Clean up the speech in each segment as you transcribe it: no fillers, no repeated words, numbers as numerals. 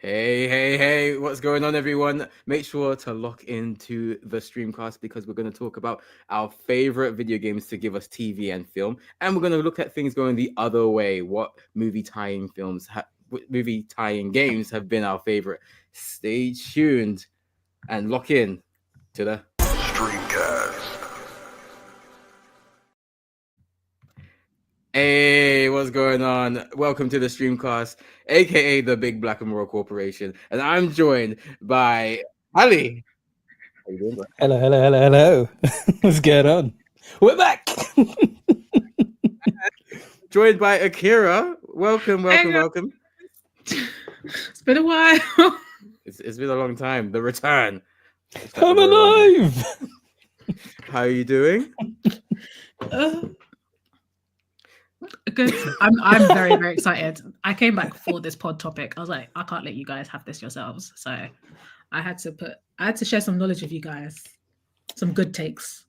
Hey, what's going on, everyone? Make sure to lock into the Streamcast because we're going to talk about our favorite video games to give us TV and film. And we're going to look at things going the other way. What movie tie-in movie tie-in games have been our favorite. Stay tuned and lock in to the Streamcast. Hey, what's going on? Welcome to the Streamcast, aka the Big Blackamura Corporation, and I'm joined by Hali. How you doing, bro? Hello. What's going on? We're back. Joined by Akira. Welcome. It's been a while. It's been a long time. The return. I'm alive. How are you doing? Good. I'm very, very excited. I came back for this pod topic. I was like, I can't let you guys have this yourselves. So I had to share some knowledge with you guys. Some good takes.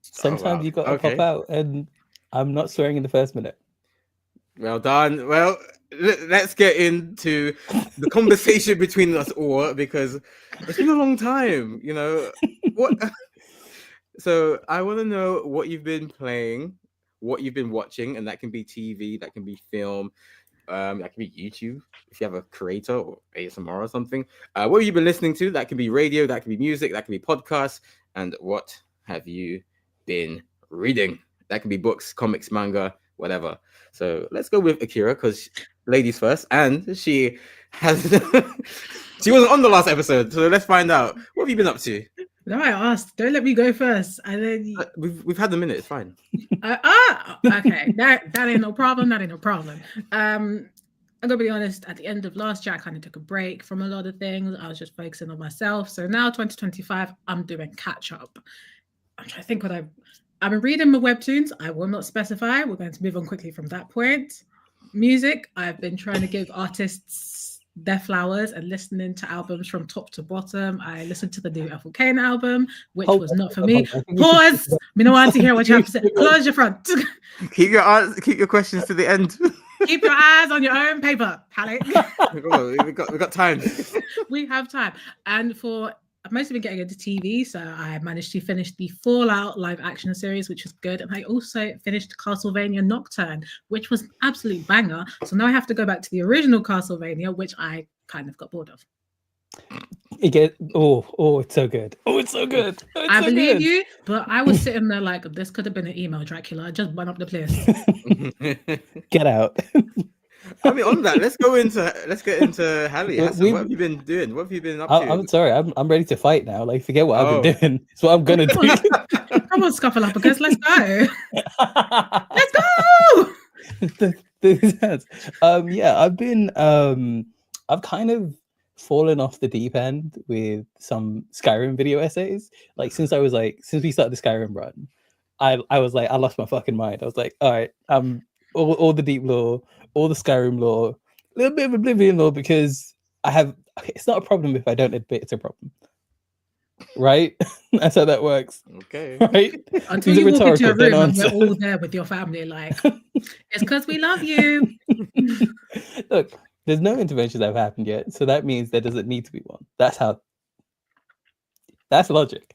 Sometimes you gotta pop out, and I'm not swearing in the first minute. Well done. Well, let's get into the conversation between us all because it's been a long time, What? So I want to know what you've been playing, what you've been watching, and that can be TV, that can be film, that can be YouTube if you have a creator or ASMR or something. What have you been listening to? That can be radio, that can be music, that can be podcasts, and what have you been reading? That can be books, comics, manga, whatever. So let's go with Akira because ladies first, and she she wasn't on the last episode, so let's find out. What have you been up to? No, I asked. Don't let me go first. And then we've had the minute. It's fine. Okay. That ain't no problem. I'm gonna be honest. At the end of last year, I kind of took a break from a lot of things. I was just focusing on myself. So now, 2025, I'm doing catch up. I'm trying to think what I've been reading my webtoons. I will not specify. We're going to move on quickly from that point. Music. I've been trying to give artists their flowers and listening to albums from top to bottom. I listened to the new Ethel Cain album, which was not for me. Pause. Me no want to hear what you have to say. Close your front. Keep your questions to the end. Keep your eyes on your own paper, Hali. we got time. We have time. And I've mostly been getting into TV, so I managed to finish the Fallout live action series, which was good. And I also finished Castlevania Nocturne, which was an absolute banger. So now I have to go back to the original Castlevania, which I kind of got bored of. It's so good. I believe you, but I was sitting there like, this could have been an email, Dracula. Just burn up the place. Get out. I mean, on that, let's get into Hali. What have you been doing? What have you been up to? I'm sorry, I'm ready to fight now. Like, forget what I've been doing. It's what I'm gonna do. Come on, Scuffleupagus, let's go. Let's go. I've kind of fallen off the deep end with some Skyrim video essays. Like since we started the Skyrim run, I was like, I lost my fucking mind. I was like, all right, all the deep lore, all the Skyrim lore, a little bit of Oblivion lore, because it's not a problem if I don't admit it's a problem. Right? That's how that works. Okay. Right? Until you walk into a room and you're all there with your family, like, it's because we love you. Look, there's no interventions that have happened yet, so that means there doesn't need to be one. That's logic.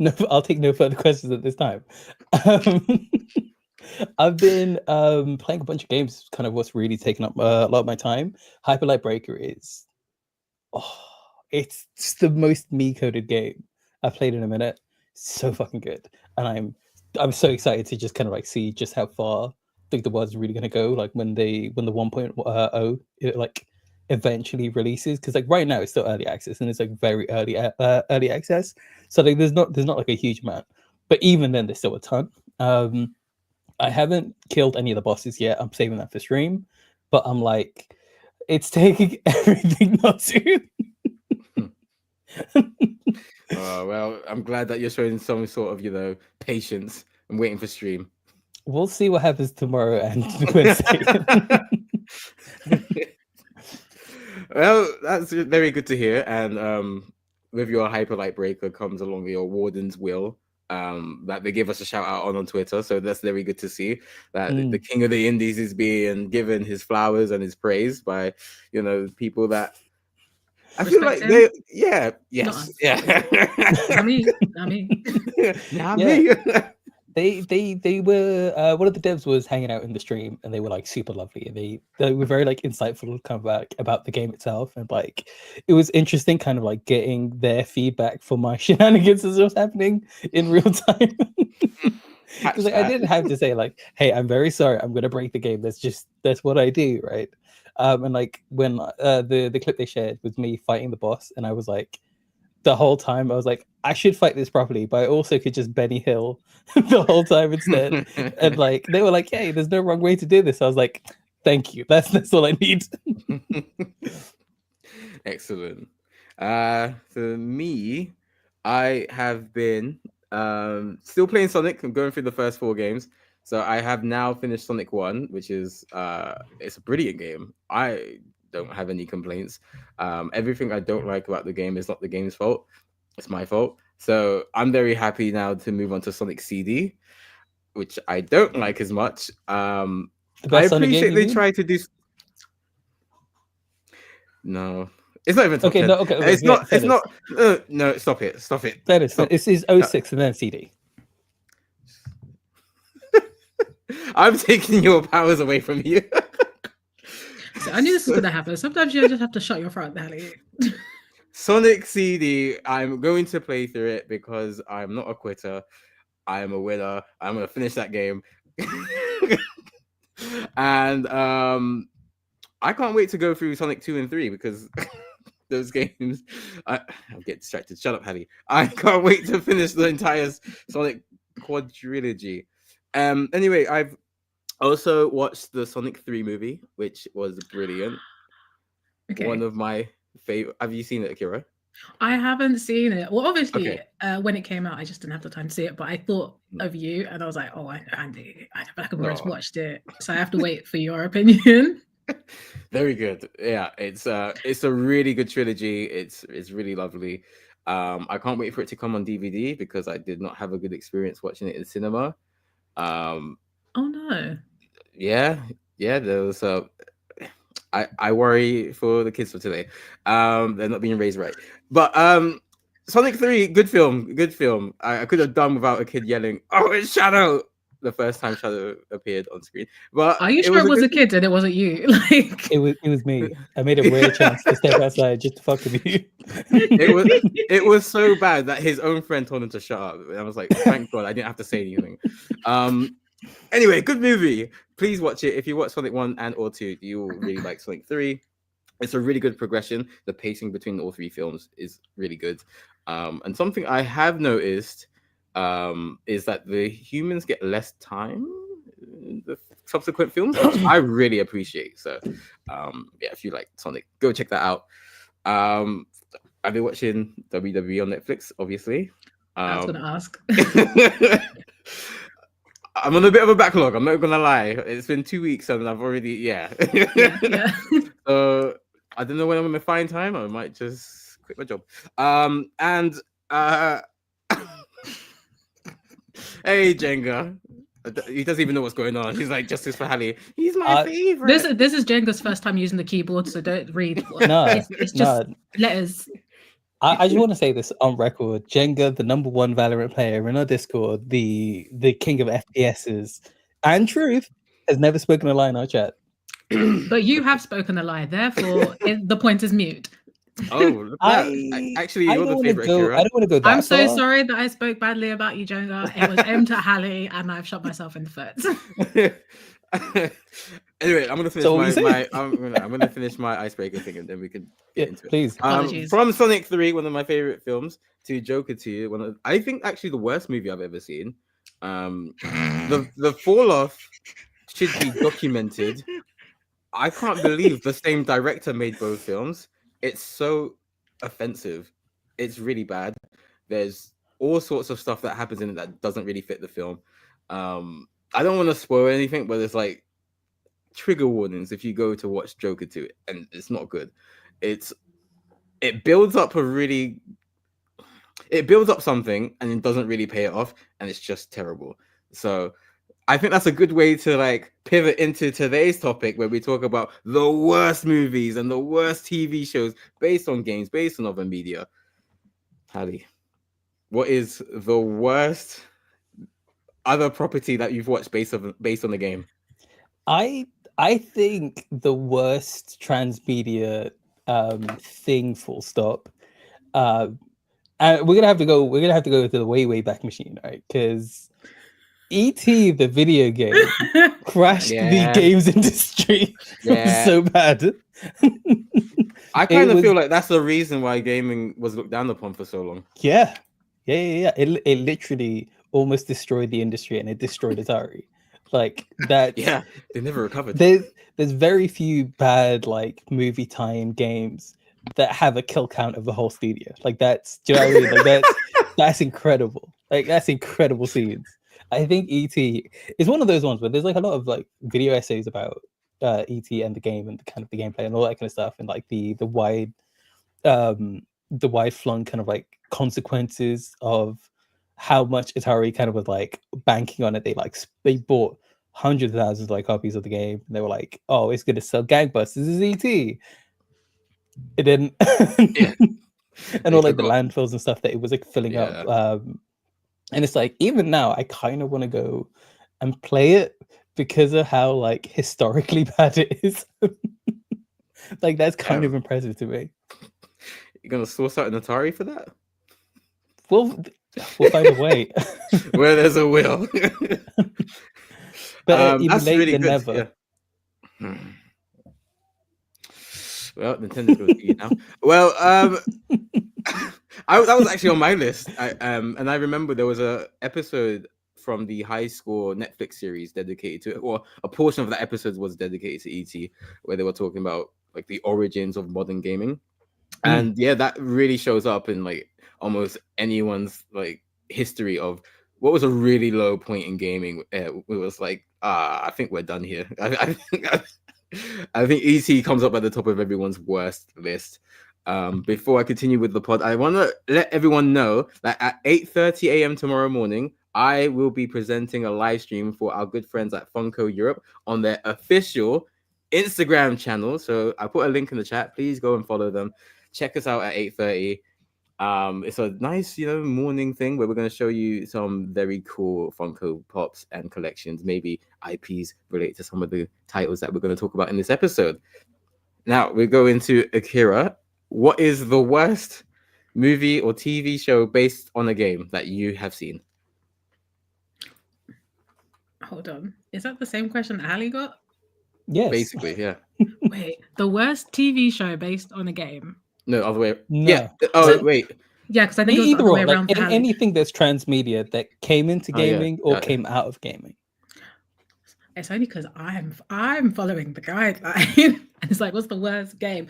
No, I'll take no further questions at this time. I've been playing a bunch of games. Kind of what's really taken up a lot of my time. Hyper Light Breaker is, it's the most me-coded game I've played in a minute. So fucking good, and I'm so excited to just kind of like see just how far I think the world's really gonna go. Like when the 1.0 it like eventually releases, because like right now it's still early access and it's like very early access. So like there's not like a huge amount, but even then there's still a ton. I haven't killed any of the bosses yet. I'm saving that for stream, but I'm like, it's taking everything not soon. Well, I'm glad that you're showing some sort of, patience and waiting for stream. We'll see what happens tomorrow and Wednesday. Well, that's very good to hear. And with your Hyper Light Breaker comes along your Warden's Will. that they gave us a shout out on Twitter. So that's very good to see that the Mm. king of the indies is being given his flowers and his praise by, people that I feel Respect like him. they, yeah, Not yes, us. yeah. Not me. Not me. Not Yeah. me. They were one of the devs was hanging out in the stream, and they were like super lovely, and they were very like insightful kind of about the game itself, and like it was interesting kind of like getting their feedback for my shenanigans as it was happening in real time. Because like, I didn't have to say like, hey, I'm very sorry, I'm gonna break the game. That's what I do, right? And like when the clip they shared was me fighting the boss, and I was like, the whole time I was like, I should fight this properly, but I also could just Benny Hill the whole time instead. And like they were like, hey, there's no wrong way to do this. I was like, thank you. That's all I need. Excellent. For me, I have been still playing Sonic. I'm going through the first 4 games. So I have now finished Sonic 1, which is it's a brilliant game. I don't have any complaints. Everything I don't like about the game is not the game's fault. It's my fault. So I'm very happy now to move on to Sonic CD, which I don't like as much. The I best Sonic game appreciate you they mean? try to do. No, it's not even top Okay, 10. no, okay, It's yeah, not. It's not. No, stop it. Stop it. That is Stop. this is 06 and then CD. I'm taking your powers away from you. So I knew this was gonna happen. Sometimes you just have to shut your front, Hali. Sonic CD. I'm going to play through it because I'm not a quitter. I am a winner. I'm gonna finish that game. And I can't wait to go through Sonic 2 and 3 because those games. I'll get distracted. Shut up, Hali. I can't wait to finish the entire Sonic quadrilogy. Anyway, I've also watched the Sonic 3 movie, which was brilliant. Okay. One of my favorite. Have you seen it, Akira? I haven't seen it. Well, obviously, Okay. when it came out, I just didn't have the time to see it. But I thought of you, and I was like, "Oh, I know Andy. I know Blackamura's watched it, so I have to wait for your opinion." Very good. Yeah, it's a really good trilogy. It's really lovely. I can't wait for it to come on DVD because I did not have a good experience watching it in cinema. Oh no. Yeah, there was I worry for the kids for today. They're not being raised right. But Sonic 3, good film. I could have done without a kid yelling, "Oh, it's Shadow!" the first time Shadow appeared on screen. But Are you sure it was a kid and it wasn't you? Like It was me. I made a rare chance to step outside just to fuck with you. it was so bad that his own friend told him to shut up. And I was like, thank God I didn't have to say anything. Anyway, good movie. Please watch it. If you watch Sonic 1 and or 2, you will really like Sonic 3. It's a really good progression. The pacing between all 3 films is really good. And something I have noticed is that the humans get less time in the subsequent films, which I really appreciate. So yeah, if you like Sonic, go check that out. I've been watching WWE on Netflix, obviously. I was gonna ask. I'm on a bit of a backlog. I'm not gonna lie. It's been 2 weeks and I've already yeah. So I don't know when I'm gonna find time. I might just quit my job. And hey Jenga. He doesn't even know what's going on. He's like, justice for Hali. He's my favorite. This is Jenga's first time using the keyboard, so don't read. No, it's just letters. I just want to say this on record. Jenga, the number 1 Valorant player in our Discord, the king of FPSs, and truth, has never spoken a lie in our chat. But you have spoken a lie, therefore the point is mute. Oh, actually, you're the favorite. I don't want to go that I'm so far. sorry that I spoke badly about you, Jenga. It was aimed at Hali, and I've shot myself in the foot. Anyway, I'm gonna finish I'm gonna finish my icebreaker thing, and then we can get into it. Please. From Sonic 3, one of my favorite films, to Joker 2, I think actually the worst movie I've ever seen. The fall off should be documented. I can't believe the same director made both films. It's so offensive. It's really bad. There's all sorts of stuff that happens in it that doesn't really fit the film. I don't want to spoil anything, but it's like trigger warnings if you go to watch Joker 2, and it's not good. It builds up a really. it builds up something and it doesn't really pay it off, and it's just terrible. So I think that's a good way to like pivot into today's topic, where we talk about the worst movies and the worst TV shows based on games, based on other media. Hali, what is the worst other property that you've watched based on the game? I think the worst transmedia thing, full stop. And we're gonna have to go to the way back machine, right? Because E.T. the video game crashed the games industry. So bad. I kind of feel like that's the reason why gaming was looked down upon for so long. Yeah. It literally almost destroyed the industry, and it destroyed Atari. Like that. Yeah, they never recovered. There's very few bad like movie tie-in games that have a kill count of the whole studio. Like that's, do you know what I mean? Like that's incredible. Like that's incredible scenes. I think E.T. is one of those ones where there's like a lot of like video essays about E.T. and the game and kind of the gameplay and all that kind of stuff, and like the wide flung kind of like consequences of how much Atari kind of was like banking on it. They bought hundreds of thousands of like copies of the game, and they were like, "Oh, it's gonna sell gangbusters. This is E.T." It didn't, and all like the landfills and stuff that it was like filling up. And it's like, even now, I kind of want to go and play it because of how like historically bad it is. Like that's kind of impressive to me. You're gonna source out an Atari for that? We'll find a way. Where there's a will. But even that's late really than good. never. Yeah. Well, Nintendo's going to you now. Well, that was actually on my list. And I remember there was a episode from the High Score Netflix series dedicated to it, or a portion of that episode was dedicated to E.T., where they were talking about like the origins of modern gaming. And yeah, that really shows up in like almost anyone's like history of what was a really low point in gaming. It was like, I think we're done here. I think E.T. comes up at the top of everyone's worst list. Before I continue with the pod, I want to let everyone know that at 8:30 a.m. tomorrow morning, I will be presenting a live stream for our good friends at Funko Europe on their official Instagram channel. So I put a link in the chat. Please go and follow them. Check us out at 8:30. It's a nice, morning thing where we're going to show you some very cool Funko Pops and collections, maybe IPs related to some of the titles that we're going to talk about in this episode. Now we go into Akira. What is the worst movie or TV show based on a game that you have seen? Hold on. Is that the same question that Hali got? Yes. Basically, yeah. Wait, the worst TV show based on a game? No, other way. No. Yeah. Oh, wait. Yeah, because I think it was the other way around. Like anything that's transmedia that came into gaming or came out of gaming. It's only because I'm following the guideline. And it's like, what's the worst game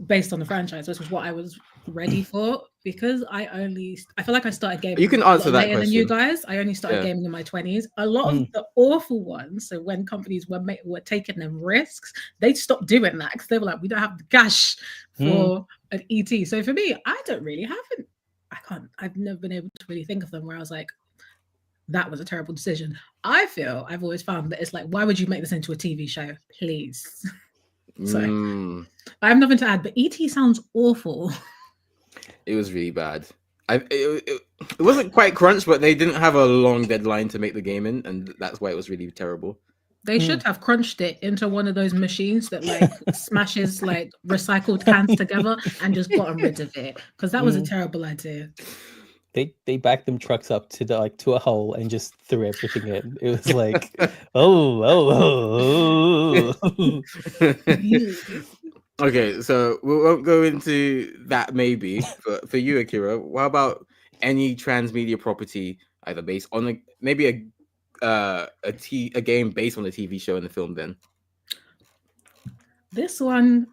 based on the franchise? Which was what I was ready for, because I feel like I started gaming. You can answer that later question. Than you guys. I only started gaming in my 20s. A lot of the awful ones. So when companies were taking them risks, they stopped doing that because they were like, we don't have the cash for an ET. So for me, I've never been able to really think of them where I was like, that was a terrible decision. I've always found that it's like, why would you make this into a TV show? Please. So I have nothing to add, but ET sounds awful. It was really bad. It wasn't quite crunch, but they didn't have a long deadline to make the game in, and that's why it was really terrible. They should have crunched it into one of those machines that like smashes like recycled cans together and just gotten rid of it, because that was a terrible idea. They backed them trucks up to a hole and just threw everything in. It was like, oh. Okay, so we won't go into that maybe, but for you, Akira, what about any transmedia property either based on a game based on a TV show and the film? Then this one,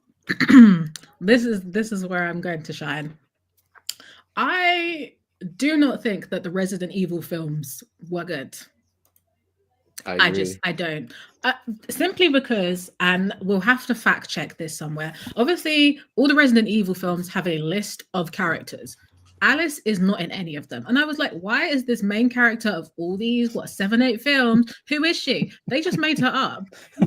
this is where I'm going to shine. I do not think that the Resident Evil films were good. I don't. Simply because, and we'll have to fact check this somewhere. Obviously, all the Resident Evil films have a list of characters. Alice is not in any of them. And I was like, why is this main character of all these, 7, 8 films? Who is she? They just made her up.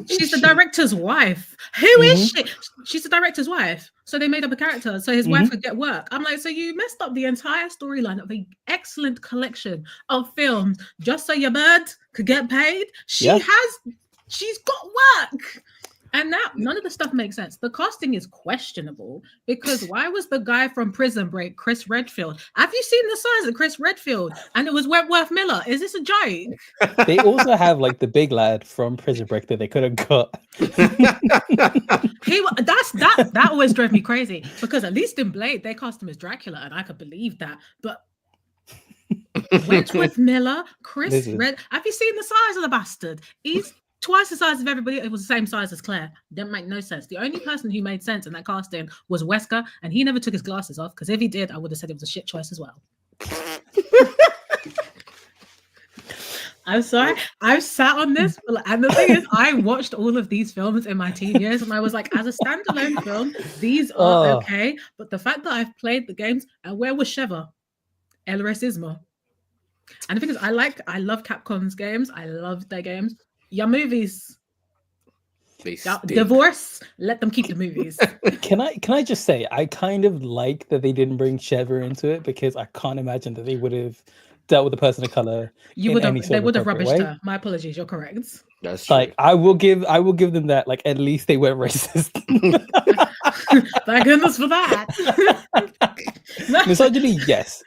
She's the director's wife. Who is she? She's the director's wife. So they made up a character so his wife could get work. I'm like, so you messed up the entire storyline of an excellent collection of films just so your bird could get paid. She's got work. And now none of the stuff makes sense. The casting is questionable because why was the guy from Prison Break Chris Redfield? Have you seen the size of Chris Redfield? And it was Wentworth Miller. Is this a joke? They also have like the big lad from Prison Break that they could have got. That always drove me crazy because at least in Blade they cast him as Dracula and I could believe that. But Wentworth Miller, Chris Red. Have you seen the size of the bastard? He's twice the size of everybody. It was the same size as Claire. Didn't make no sense. The only person who made sense in that casting was Wesker, and he never took his glasses off because if he did, I would have said it was a shit choice as well. I'm sorry. I've sat on this, and the thing is, I watched all of these films in my teen years, and I was like, as a standalone film, these are okay. But the fact that I've played the games, and where was Sheva? El Racismo. And the thing is, I love Capcom's games. I love their games. Your movies, divorce. Let them keep the movies. Can I just say I kind of like that they didn't bring Sheva into it because I can't imagine that they would have dealt with a person of color. They would have rubbished her. My apologies. You're correct. That's true. Like I will give them that. Like at least they weren't racist. Thank goodness for that. Misogyny, yes.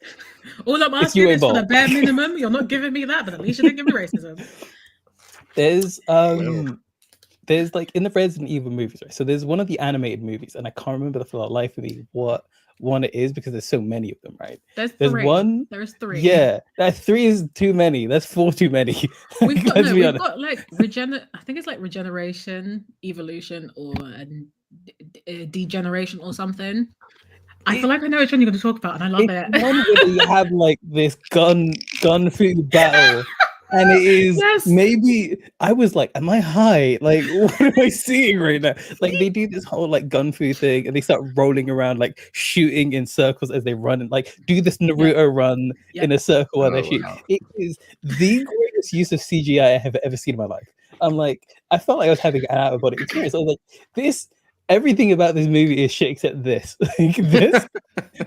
All I'm asking is for the bare minimum. You're not giving me that, but at least you didn't give me racism. There's like in the Resident Evil movies, right? So there's one of the animated movies, and I can't remember for the life of me what one it is because there's so many of them, right? There's one. There's 3. Yeah, that 3 is too many. That's 4 too many. We've got like I think it's like regeneration, evolution, or degeneration or something. I feel like I know which one you're going to talk about, and I love it. One where you have like this gun food battle. And it is maybe I was like, am I high? Like, what am I seeing right now? Like, they do this whole like gun fu thing, and they start rolling around, like shooting in circles as they run, and like do this Naruto run in a circle while they shoot. Wow. It is the greatest use of CGI I have ever seen in my life. I'm like, I felt like I was having an out of body experience. I was like, this. Everything about this movie is shit except this. Like, this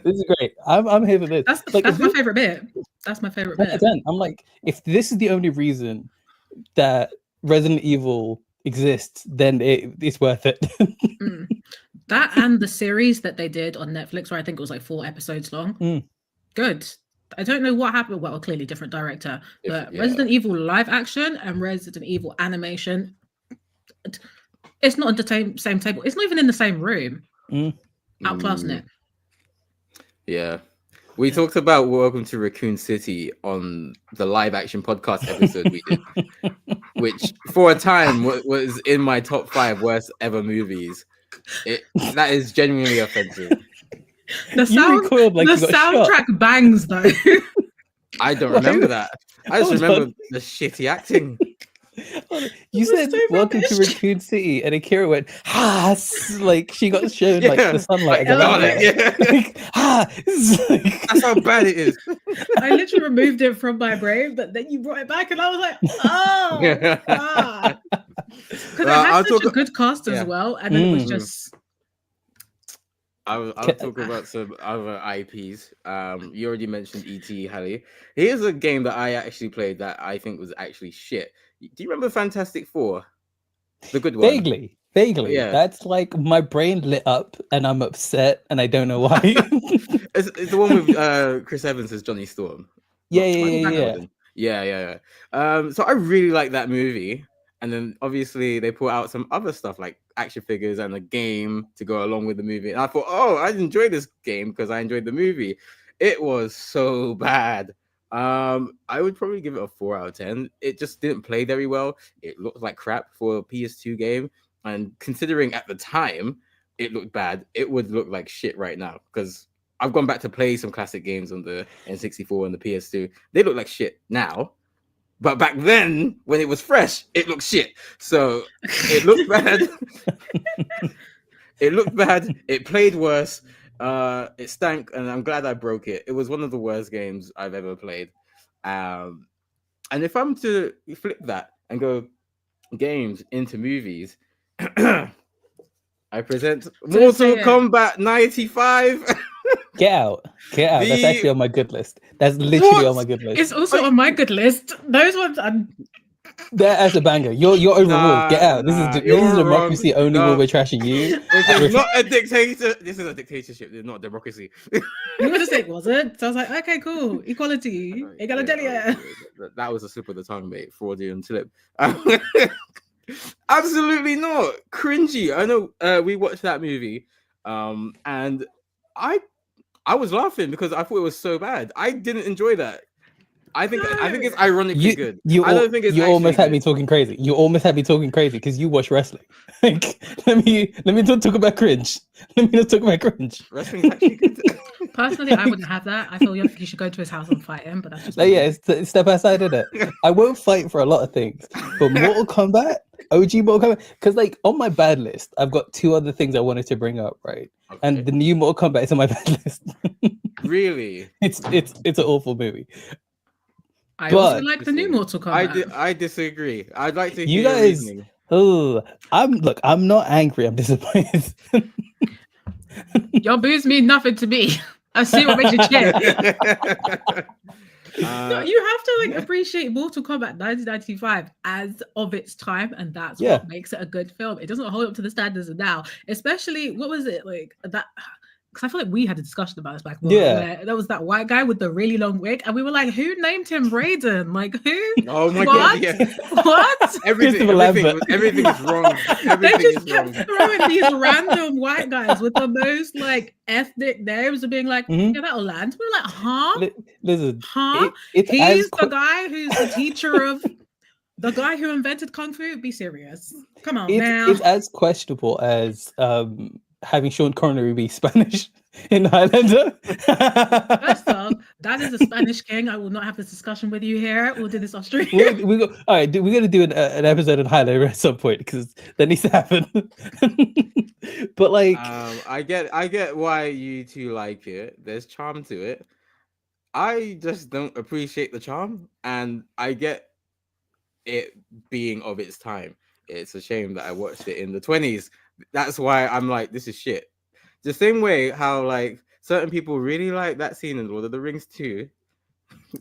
is great. I'm here for this. That's my favorite bit. That's my favorite bit. I'm like, if this is the only reason that Resident Evil exists, then it's worth it. That and the series that they did on Netflix, where I think it was like 4 episodes long. Good. I don't know what happened. Well, clearly different director, but Resident Evil live action and Resident Evil animation. It's not on the same table. It's not even in the same room. Outclassing it. Yeah. We talked about Welcome to Raccoon City on the live action podcast episode we did, which for a time was in my top 5 worst ever movies. That is genuinely offensive. The soundtrack bangs though. I don't remember that. I just remember the shitty acting. You said welcome to Raccoon City, and Akira went, like she got shown like the sunlight. That's how bad it is. I literally removed it from my brain, but then you brought it back, and I was like, because it has such a good cast as well, and then it was just. I'll talk about some other IPs. You already mentioned E.T. Hali. Here's a game that I actually played that I think was actually shit. Do you remember Fantastic Four? The good one? Vaguely. Yeah. That's like my brain lit up and I'm upset and I don't know why. It's the one with Chris Evans as Johnny Storm. Yeah. So I really like that movie. And then obviously they put out some other stuff like action figures and a game to go along with the movie. And I thought, I'd enjoy this game because I enjoyed the movie. It was so bad. I would probably give it a 4 out of 10. It just didn't play very well. It looked like crap for a PS2 game. And considering at the time it looked bad, it would look like shit right now. Because I've gone back to play some classic games on the N64 and the PS2. They look like shit now. But back then, when it was fresh, it looked shit. So it looked bad. It played worse. It stank, and I'm glad I broke it. It was one of the worst games I've ever played. And if I'm to flip that and go games into movies, I present Mortal Kombat 95. Get out. That's actually on my good list. That's literally on my good list. It's also on my good list. Those ones are... That's a banger. You're overruled. Get out. This is democracy only when we're trashing you. This is not a dictator. This is a dictatorship. It's not democracy. You were just saying, was it? So I was like, okay, cool. Equality. Egalitarian. That was a slip of the tongue, mate. Freudian slip. Absolutely not. Cringy. I know we watched that movie. And I was laughing because I thought it was so bad. I didn't enjoy that. I think it's ironically good. I don't think it's you almost good. had me talking crazy. You almost had me talking crazy because you watch wrestling. Like, let me not talk about cringe. Let me not talk about cringe. Wrestling's actually good. Personally, I wouldn't have that. I feel you should go to his house and fight him, but that's just it's step outside of it. I won't fight for a lot of things, but Mortal Kombat, OG Mortal Kombat, because like on my bad list, I've got 2 other things I wanted to bring up, right? Okay. And the new Mortal Kombat is on my bad list. Really? It's an awful movie. I also like the new Mortal Kombat. I disagree. I'd like to hear you guys. Reasoning. Oh, I'm not angry. I'm disappointed. Your boos mean nothing to me. I see what makes you cheer. No, you have to like appreciate Mortal Kombat 1995 as of its time, and that's what makes it a good film. It doesn't hold up to the standards of now, especially what was it like that? Because I feel like we had a discussion about this back then. Where there was that white guy with the really long wig, and we were like, "Who named him Raiden? Like who? Oh my god! Yeah. What? everything is wrong. They just kept throwing these random white guys with the most like ethnic names and being like, "Yeah, that'll land." We were like, "Huh? Listen, huh? He's the guy who's the teacher of." The guy who invented Kung Fu? Be serious. Come on, now. It's as questionable as having Sean Connery be Spanish in Highlander. First off, that is a Spanish king. I will not have this discussion with you here. We'll do this off stream. All right, we're going to do an episode on Highlander at some point because that needs to happen. But like, I get why you two like it. There's charm to it. I just don't appreciate the charm, and I get it being of its time. It's a shame that I watched it in the 20s. That's why I'm like, this is shit. The same way how like certain people really like that scene in Lord of the Rings 2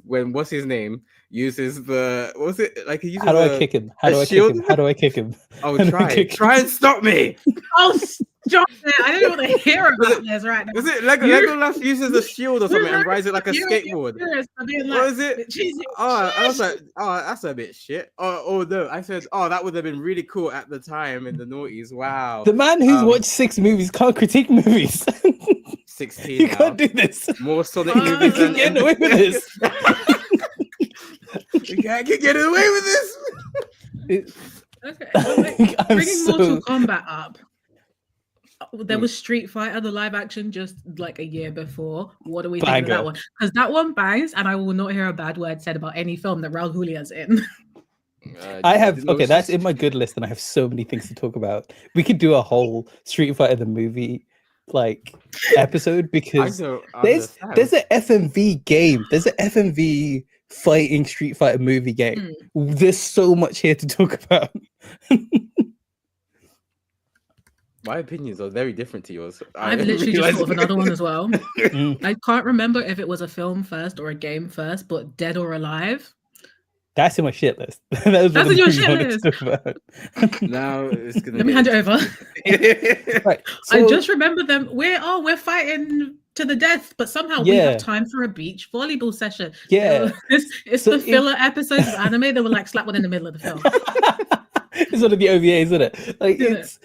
when what's his name uses the what was it like he uses how do I kick him? How do I kick him? How do I kick him? Oh, try and stop me. Oh, stop it. I don't even want to hear about this right now. Was it Legolas uses a shield or something and rides it like a skateboard? What is it? I was like, oh, that's a bit shit. Oh no, I said, oh, that would have been really cool at the time in the noughties. Wow. The man who's watched 6 movies can't critique movies. 16 You now. Can't do this. More Sonic movies than getting away with this. You can't get away with this. Okay, like, bringing Mortal Kombat up. There was Street Fighter, the live action, just like a year before. What do we think of that one? Because that one bangs, and I will not hear a bad word said about any film that Raul Julia's in. That's in my good list, and I have so many things to talk about. We could do a whole Street Fighter the movie like episode because there's an FMV game. There's an FMV fighting Street Fighter movie game. There's so much here to talk about. My opinions are very different to yours. I've literally just thought of another one as well. I can't remember if it was a film first or a game first, but Dead or Alive. That's in my shit list. That's in your shit list. Now it's gonna. Let me hand it over. Right, I just remember them. We're fighting to the death, but somehow we have time for a beach volleyball session. Yeah, it's the filler episodes of anime that were like slap one in the middle of the film. It's one of the OVAs, isn't it? Like it's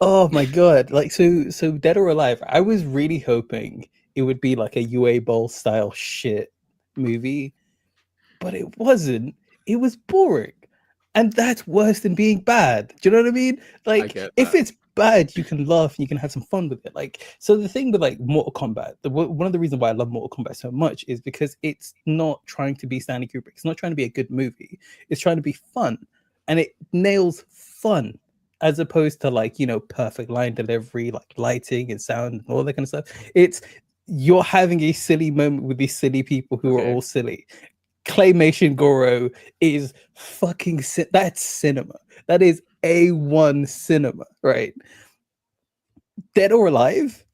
oh my god. Like so Dead or Alive. I was really hoping it would be like a UA Bowl style shit movie, but it wasn't. It was boring, and that's worse than being bad. Do you know what I mean? Like if it's bad, you can laugh and you can have some fun with it. Like so, the thing with like Mortal Kombat, one of the reasons why I love Mortal Kombat so much is because it's not trying to be Stanley Kubrick. It's not trying to be a good movie. It's trying to be fun. And it nails fun as opposed to like, you know, perfect line delivery, like lighting and sound and all that kind of stuff. It's you're having a silly moment with these silly people who are all silly. Claymation Goro is fucking that's cinema. That is A1 cinema, right? Dead or Alive,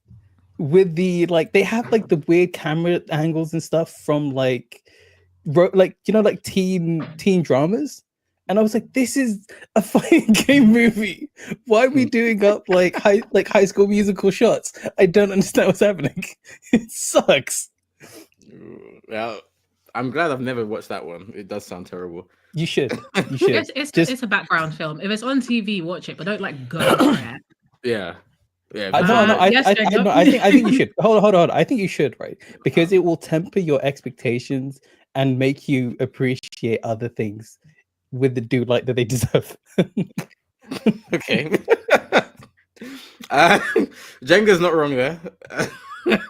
with the like, they have like the weird camera angles and stuff from like you know, like teen dramas. And I was like, this is a fighting game movie. Why are we doing up like high school musical shots? I don't understand what's happening. It sucks. Well, I'm glad I've never watched that one. It does sound terrible. You should. You should. It's a background film. If it's on TV, watch it, but don't like go for it. Yeah. Yeah. I think you should. Hold on. I think you should, right? Because it will temper your expectations and make you appreciate other things with the due light that they deserve. Okay. Jenga's not wrong there.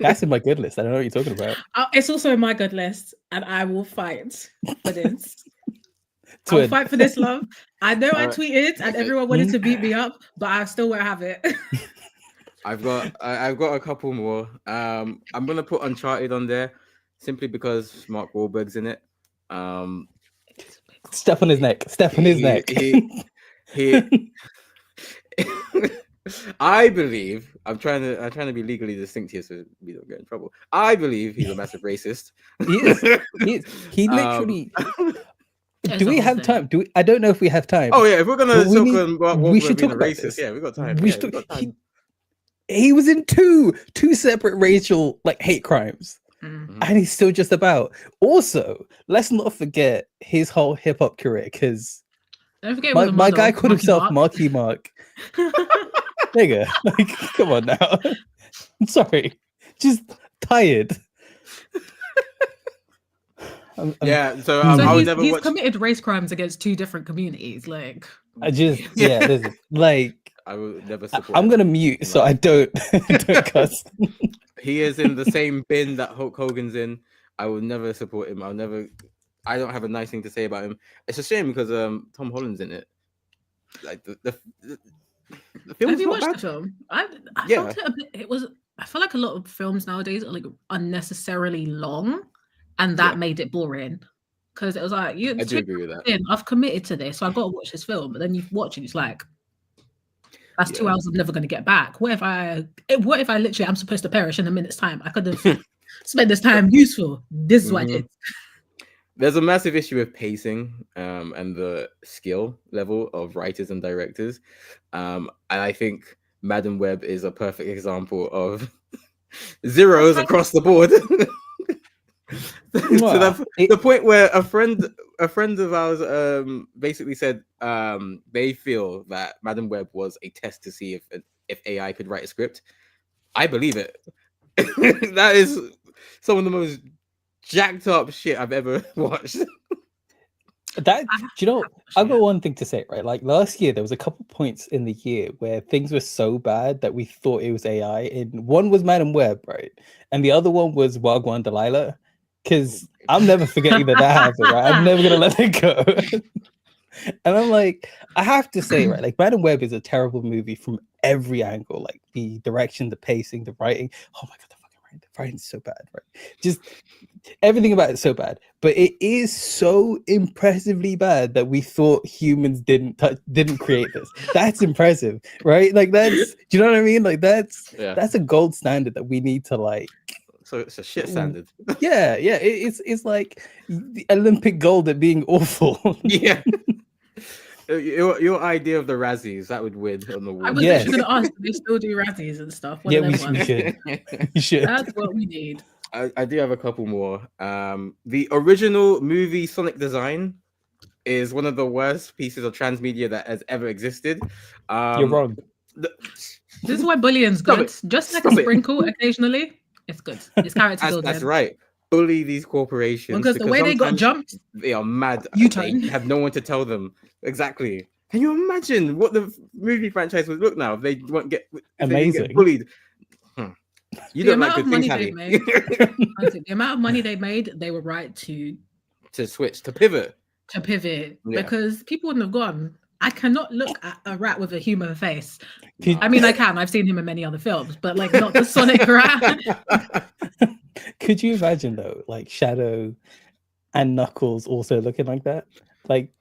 That's in my good list. I don't know what you're talking about. It's also in my good list, and I will fight for this. I will fight for this, love. I know I tweeted, and everyone wanted to beat me up, but I still won't have it. I've got a couple more. I'm gonna put Uncharted on there simply because Mark Wahlberg's in it. Step on his neck. Step on his neck. He I believe I'm trying to be legally distinct here so we don't get in trouble. I believe he's a massive racist. He literally. Do we have time? I don't know if we have time. Oh yeah, if we're gonna we should talk about racist. This. Yeah, we got time. He was in two separate racial like hate crimes. Mm-hmm. And he's still just about. Also, let's not forget his whole hip hop career, because my guy called himself Marky Mark. Nigga, like, come on now. I'm sorry, just tired. He's committed race crimes against two different communities. Like, like. I will never support. I'm gonna mute so I don't cuss. He is in the same bin that Hulk Hogan's in. I will never support him. I don't have a nice thing to say about him. It's a shame because Tom Holland's in it. Like the film. Have you watched the film? I felt it a bit. It was. I feel like a lot of films nowadays are like unnecessarily long, and that made it boring. Because it was like I do agree with that. I've committed to this, so I've got to watch this film. But then you watch it, it's like. That's 2 hours I'm never going to get back. What if I literally am supposed to perish in a minute's time? I could have spent this time useful. This is what I did. There's a massive issue with pacing and the skill level of writers and directors. And I think Madam Web is a perfect example of zeros across the board. To the point where a friend of ours basically said they feel that Madam Web was a test to see if AI could write a script. I believe it. That is some of the most jacked up shit I've ever watched. That, you know, I've got one thing to say, right? Like last year, there was a couple points in the year where things were so bad that we thought it was AI. And one was Madam Web, right? And the other one was Wagwan Delilah. Because I'm never forgetting that happened, right? I'm never gonna let it go. And I'm like, I have to say, right, like Madam Web is a terrible movie from every angle, like the direction, the pacing, the writing. Oh my god, the writing's so bad, right? Just everything about it's so bad. But it is so impressively bad that we thought humans didn't create this. That's impressive, right? Like that's, do you know what I mean? Like that's a gold standard that we need to like. So it's a shit standard. Yeah. It's like the Olympic gold at being awful. Yeah. Your idea of the Razzies, that would win on the wall. I was actually going to ask, do they still do Razzies and stuff? Yeah, we should. We should. That's what we need. I do have a couple more. The original movie Sonic Design is one of the worst pieces of transmedia that has ever existed. You're wrong. This is why bullying's good. Just like a sprinkle occasionally. It's good. It's character building. That's right. Bully these corporations because the way they got jumped, they are mad. U-turn. They have no one to tell them exactly. Can you imagine what the movie franchise would look now if they won't get amazing get bullied? You don't like good things, Hali. The amount of money they made, they were right to switch to pivot because people wouldn't have gone. I cannot look at a rat with a human face. Could- I mean, I can. I've seen him in many other films, but like not the Sonic rat. Could you imagine though, like Shadow and Knuckles also looking like that? Like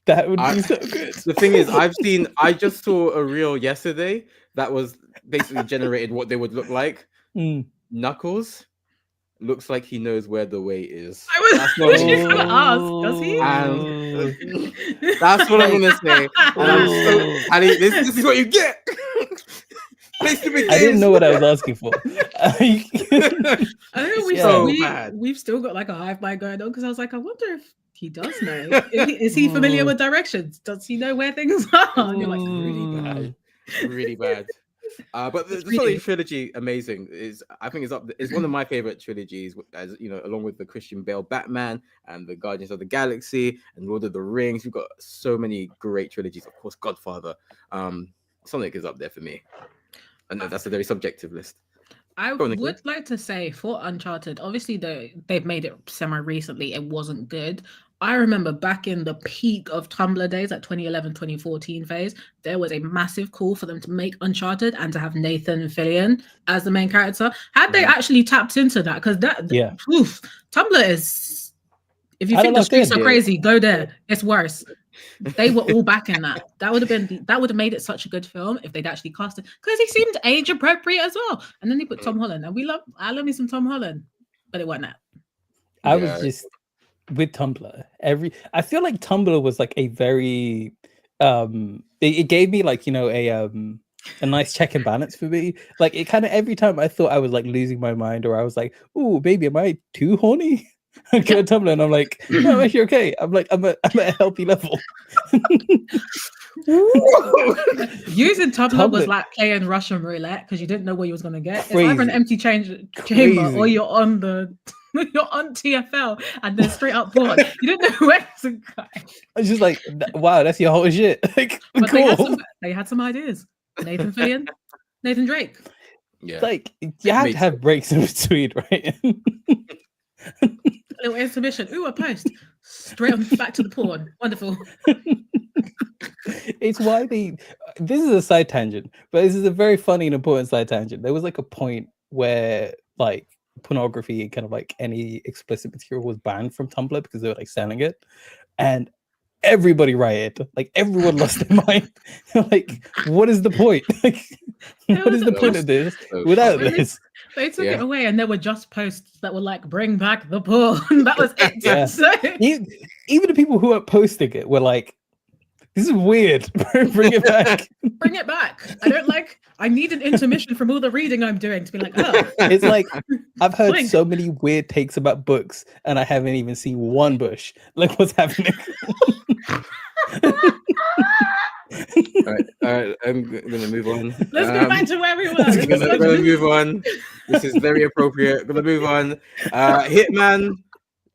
that would be so good. The thing is, I just saw a reel yesterday that was basically generated what they would look like. Mm. Knuckles looks like he knows where the way is. I was That's what literally I'm gonna saying. ask, does he? And that's what I'm gonna say. And I'm so, Hali, this is what you get. Place to begin. I didn't know what I was asking for. I think Yeah. we've still got like a hive mind going on because I was like, I wonder if he does know. Is he familiar with directions? Does he know where things are? And you're like, really bad. Really bad. But the It's Sonic trilogy, amazing. I think it's one of my favorite trilogies, as you know, along with the Christian Bale Batman and the Guardians of the Galaxy and Lord of the Rings. We've got so many great trilogies. Of course, Godfather. Sonic is up there for me. I know that's a very subjective list. I Go on, Nicola. would like to say for Uncharted, obviously they've made it semi-recently. It wasn't good. I remember back in the peak of Tumblr days, like 2011, 2014 phase, there was a massive call for them to make Uncharted and to have Nathan Fillion as the main character. Had they actually tapped into that, because Tumblr is, if you I think don't the streets know, are yeah. crazy, go there. It's worse. They were all backing that. That would have made it such a good film if they'd actually cast it, because he seemed age appropriate as well. And then they put Tom Holland, and I love me some Tom Holland, but it wasn't that. I was just with Tumblr. I feel like Tumblr was like a very it gave me like, you know, a nice check and balance for me. Like it kind of every time I thought I was like losing my mind, or I was like, oh baby, am I too horny? I go to Tumblr and I'm like, no, I'm actually okay. I'm at a healthy level. Using Tumblr was Tumblr. like playing Russian roulette because you didn't know what you was gonna get. It's Crazy. either an empty chamber or Crazy. you're on you're on TFL and then straight up porn. You didn't know where to go. I was just like, wow, that's your whole shit. Like, But cool. they had some ideas. Nathan Fillion, Nathan Drake. Yeah. Like you have to have breaks in between, right? A little intermission. Ooh, a post. Straight on back to the porn. Wonderful. It's why this is a side tangent, but this is a very funny and important side tangent. There was like a point where like pornography and kind of like any explicit material was banned from Tumblr because they were like selling it, and everybody rioted. Like everyone lost their mind. Like, what is the point? Like, what is the point of this without this? They took it away, and there were just posts that were like, "Bring back the porn." That was it. Yeah. So, even the people who were posting it were like, "This is weird. Bring it back. Bring it back. I don't like. I need an intermission from all the reading I'm doing to be like, oh." It's like I've heard Blink. so many weird takes about books, and I haven't even seen one bush. Like, what's happening? All right, I'm gonna move on. Let's go back to where we were. Gonna move on. This is very appropriate. Gonna move on. Hitman,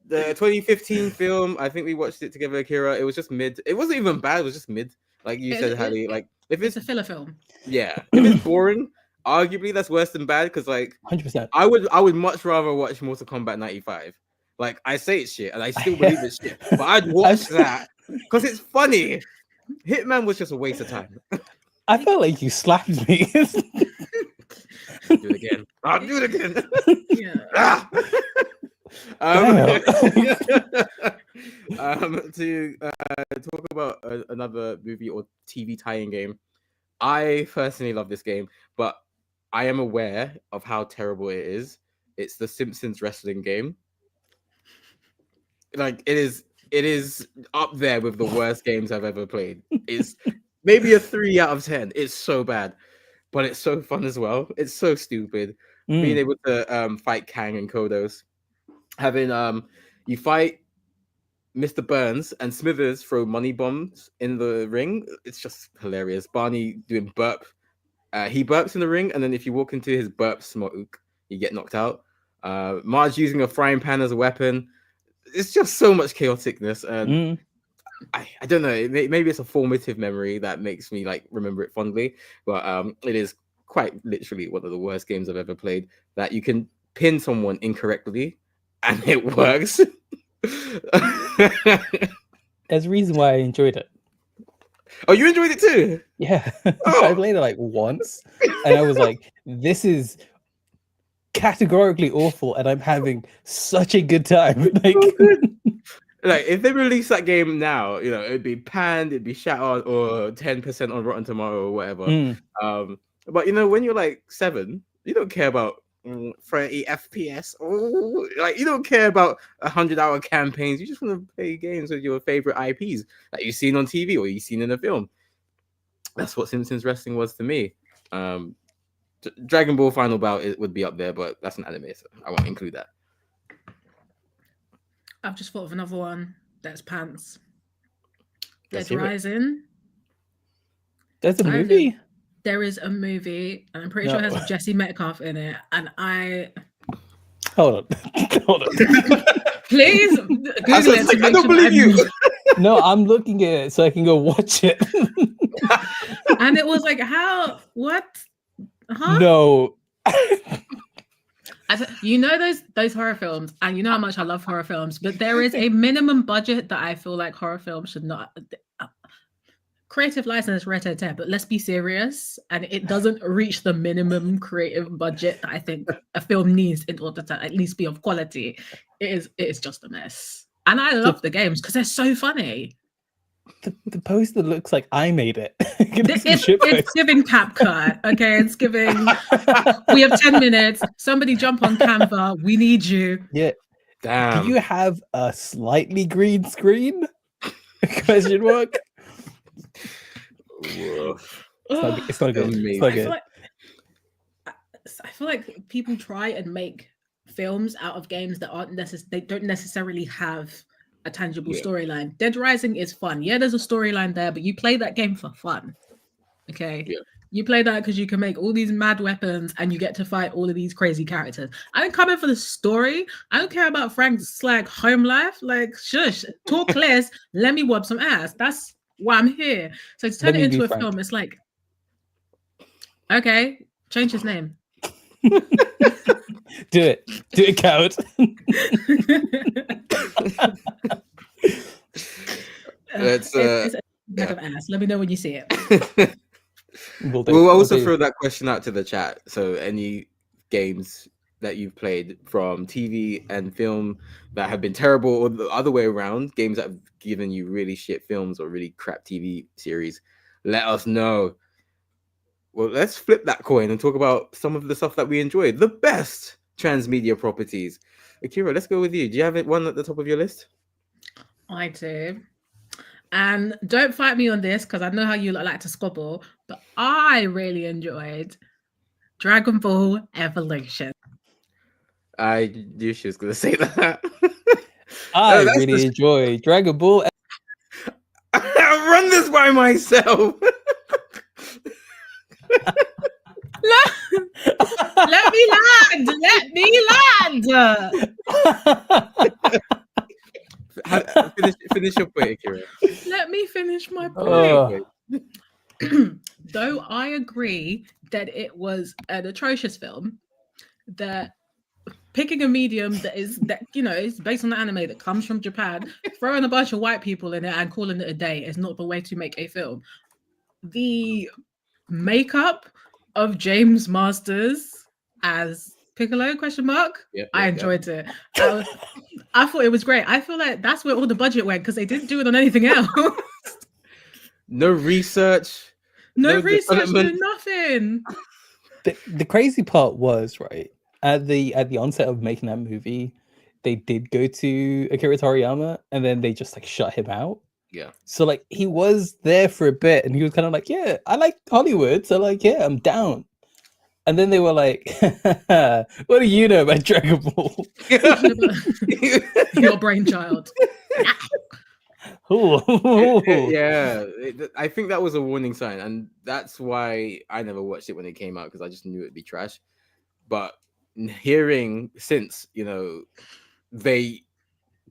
the 2015 film. I think we watched it together, Akira. It was just mid. It wasn't even bad. It was just mid. Like you said, Hali. Like if It's a filler film. if it's boring, arguably that's worse than bad. Because like 100%. I would much rather watch Mortal Kombat 95. Like I say it's shit, and I still believe it's shit, but I'd watch that because it's funny. Hitman was just a waste of time. I felt like you slapped me. Do it again. I'll do it again. Yeah. To talk about another movie or TV tie-in game, I personally love this game, but I am aware of how terrible it is. It's the Simpsons wrestling game. Like it is up there with the worst games I've ever played. It's maybe a 3 out of 10. It's so bad, but it's so fun as well. It's so stupid. Being able to fight Kang and Kodos, having you fight Mr. Burns and Smithers throw money bombs in the ring. It's just hilarious. Barney doing burp. He burps in the ring, and then if you walk into his burp smoke, you get knocked out. Marge using a frying pan as a weapon. It's just so much chaoticness, and I don't know. Maybe it's a formative memory that makes me like remember it fondly, but it is quite literally one of the worst games I've ever played. That you can pin someone incorrectly, and it works. There's a reason why I enjoyed it. Oh, you enjoyed it too? Yeah, Oh. I played it like once, and I was like, "This is categorically awful," and I'm having such a good time. Like, So good. Like if they release that game now, it'd be panned, it'd be shat on, or 10% on Rotten Tomorrow or whatever. mm, But when you're like 7, you don't care about 30 FPS. Oh, like you don't care about 100-hour campaigns. You just want to play games with your favorite IPs that you've seen on TV or you've seen in a film. That's what Simpsons Wrestling was to me. Dragon Ball Final Bout would be up there, but that's an anime, so I won't include that. I've just thought of another one that's pants. Let's Dead hear it. Rising. there's a I movie. There is a movie, and I'm pretty sure it No. has Jesse Metcalf in it. And Hold on. please Google it. Like, I don't believe you. No, I'm looking at it so I can go watch it. And it was like, how? What? Huh? No. You know those horror films, and you know how much I love horror films, but there is a minimum budget that I feel like horror films should not. Creative license, but let's be serious, and it doesn't reach the minimum creative budget that I think a film needs in order to at least be of quality. It is just a mess, and I love the games because they're so funny. The poster looks like I made it. It's giving CapCut, okay? It's giving. We have 10 minutes. Somebody jump on Canva. We need you. Yeah. Damn. Do you have a slightly green screen? Question mark. It's not good. It's not good. I feel like people try and make films out of games that aren't they don't necessarily have a tangible storyline. Dead Rising is fun. Yeah, there's a storyline there, but you play that game for fun. Okay. Yeah. You play that because you can make all these mad weapons and you get to fight all of these crazy characters. I don't come in for the story. I don't care about Frank's home life. Like, shush, talk less. Let me whoop some ass. That's why I'm here. So to turn it into a film, it's like, okay, change his name. Do it, coward. It's a bit of ass. Let me know when you see it. We'll also throw that question out to the chat. So any games that you've played from TV and film that have been terrible, or the other way around, games that have given you really shit films or really crap TV series, let us know. Well, let's flip that coin and talk about some of the stuff that we enjoyed. The best transmedia properties. Akira, let's go with you. Do you have one at the top of your list? I do. And don't fight me on this because I know how you like to squabble, but I really enjoyed Dragon Ball Evolution. I knew she was going to say that. I really enjoy Dragon Ball. I run this by myself. Let me land. Let me land. Finish your point, Akira. Let me finish my point. Though I agree that it was an atrocious film, that picking a medium that is based on the anime that comes from Japan, throwing a bunch of white people in it and calling it a day is not the way to make a film. The makeup of James Masters as Piccolo ? I enjoyed it. I thought it was great. I feel like that's where all the budget went because they didn't do it on anything else. No research. No research, no nothing. The crazy part was, right, at the onset of making that movie, they did go to Akira Toriyama and then they just shut him out. Yeah. So he was there for a bit and he was kind of like, yeah, I like Hollywood. So yeah, I'm down. And then they were like, what do you know about Dragon Ball? Your brainchild. Yeah, I think that was a warning sign. And that's why I never watched it when it came out because I just knew it'd be trash. But hearing since, they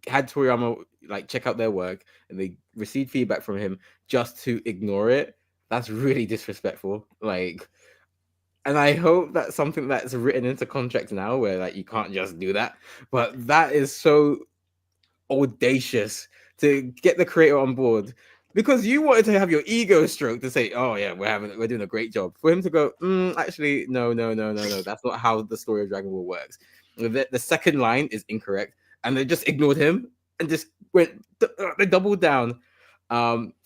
had Toriyama check out their work and they received feedback from him just to ignore it, that's really disrespectful. And I hope that's something that's written into contracts now where you can't just do that. But that is so audacious to get the creator on board because you wanted to have your ego stroke to say, "Oh yeah, we're doing a great job." For him to go, actually, no, that's not how the story of Dragon Ball works. The second line is incorrect, and they just ignored him and just went. They doubled down.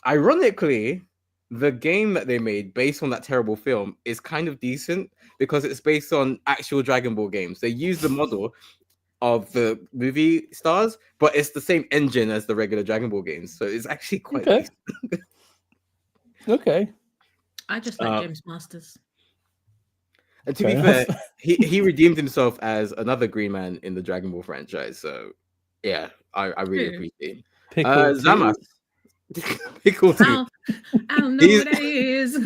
Ironically, the game that they made based on that terrible film is kind of decent because it's based on actual Dragon Ball games. They use the model of the movie stars, but it's the same engine as the regular Dragon Ball games, so it's actually quite Okay. decent. Okay. I just like James Masters. And to Fair be enough. fair, he redeemed himself as another Green Man in the Dragon Ball franchise. So yeah, I really appreciate him. Pickle Zama. Pickle too. I don't know what that is.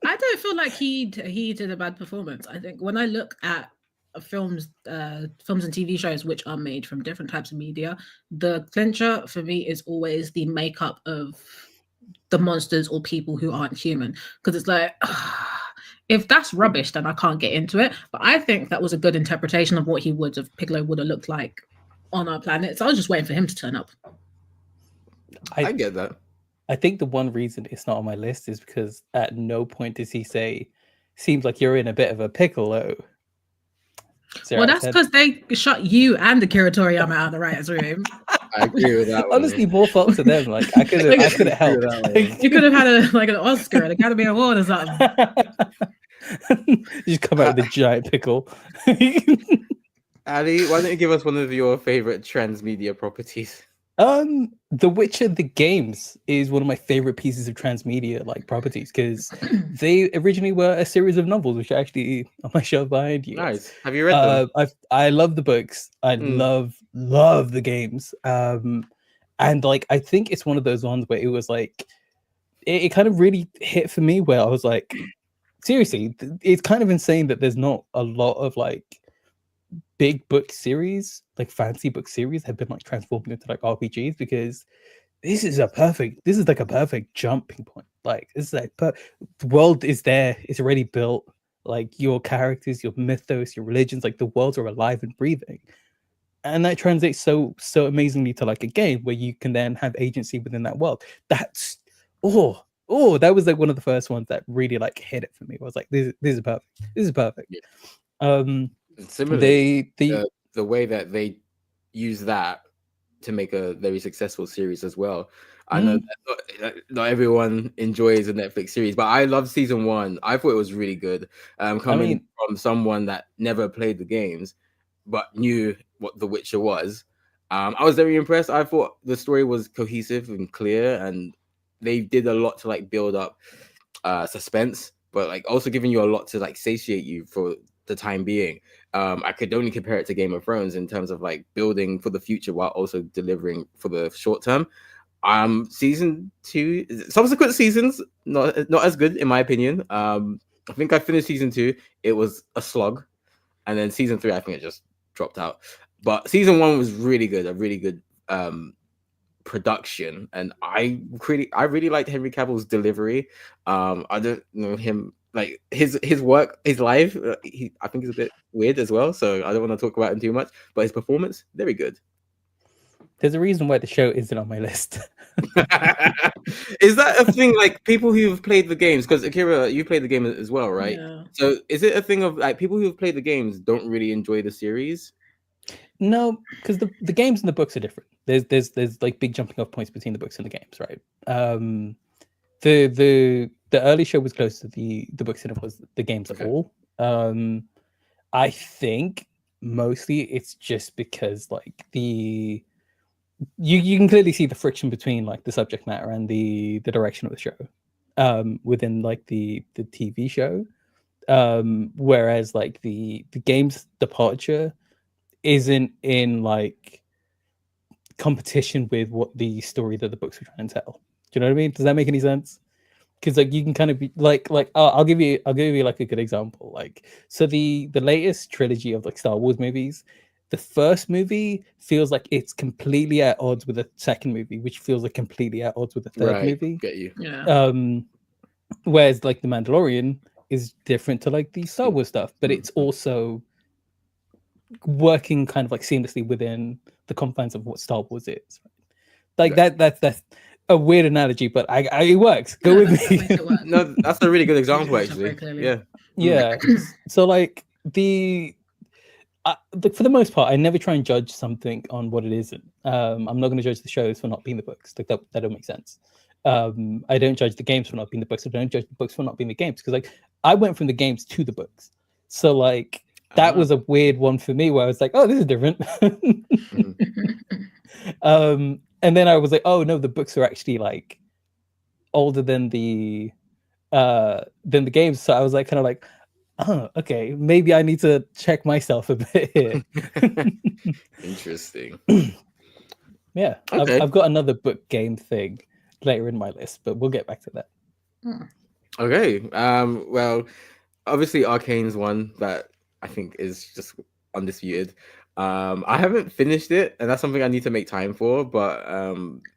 I don't feel like he did a bad performance. I think when I look at films and TV shows which are made from different types of media, the clincher for me is always the makeup of the monsters or people who aren't human, because it's like, if that's rubbish, then I can't get into it. But I think that was a good interpretation of what Piccolo would have looked like on our planet. So I was just waiting for him to turn up. I get that. I think the one reason it's not on my list is because at no point does he say, "Seems like you're in a bit of a pickle." Well, that's because they shot you and Akira Toriyama out of the writers' room. I agree with that one. Honestly, more fault to them. Like I could have helped. You could have had an Oscar, an Academy Award, or something. You just come out with a giant pickle. Ali, why don't you give us one of your favorite transmedia properties? The Witcher the games is one of my favorite pieces of transmedia like properties, because they originally were a series of novels which are actually on my shelf behind you. Nice. Have you read them? I love the books. I love the games. And like I think it's one of those ones where it was like it kind of really hit for me, where I was like, seriously, it's kind of insane that there's not a lot of like big book series, like fancy book series, have been like transformed into like RPGs, because this is like a perfect jumping point. Like it's like the world is there, it's already built, like your characters, your mythos, your religions, like the worlds are alive and breathing, and that translates so amazingly to like a game where you can then have agency within that world. That's that was like one of the first ones that really like hit it for me. I was like, this is perfect. Yeah. Similarly, the way that they use that to make a very successful series as well. I know that not everyone enjoys a Netflix series, but I love season 1. I thought it was really good. Coming from someone that never played the games but knew what The Witcher was, I was very impressed. I thought the story was cohesive and clear, and they did a lot to like build up suspense, but like also giving you a lot to like satiate you for the time being. I could only compare it to Game of Thrones in terms of like building for the future while also delivering for the short term. Season 2, subsequent seasons, not as good in my opinion. I think I finished season 2. It was a slog, and then season 3, I think it just dropped out. But season 1 was really good, a really good production, and I really liked Henry Cavill's delivery. I don't know him. Like his work, his life, I think is a bit weird as well. So I don't want to talk about him too much. But his performance, very good. There's a reason why the show isn't on my list. Is that a thing? Like people who've played the games, because Akira, you played the game as well, right? Yeah. So is it a thing of like people who've played the games don't really enjoy the series? No, because the games and the books are different. There's like big jumping off points between the books and the games, right? The early show was close to the books than it was the games at all. I think mostly it's just because like you can clearly see the friction between like the subject matter and the direction of the show within like the TV show, whereas like the game's departure isn't in like competition with what the story that the books were trying to tell. Do you know what I mean? Does that make any sense? Because like you can kind of be like I'll give you like a good example. Like so the latest trilogy of like Star Wars movies, the first movie feels like it's completely at odds with the second movie, which feels like completely at odds with the third movie. Get you. Yeah. Whereas like the Mandalorian is different to like the Star Wars stuff, but it's also working kind of like seamlessly within the confines of what Star Wars is. Like that's a weird analogy, but it works. Go with me. It work. No, that's a really good example, Very actually. clearly. Yeah. Yeah. So like for the most part, I never try and judge something on what it isn't. I'm not going to judge the shows for not being the books. Like that don't make sense. I don't judge the games for not being the books. I don't judge the books for not being the games, because like I went from the games to the books. So like that was a weird one for me, where I was like, oh, this is different. And then I was like, oh no, the books are actually like older than the games. So I was like, kind of like, oh, okay, maybe I need to check myself a bit here. Interesting. Yeah, Okay. I've got another book game thing later in my list, but we'll get back to that. Okay. Well, obviously Arcane's one that I think is just undisputed. I haven't finished it, and that's something I need to make time for, but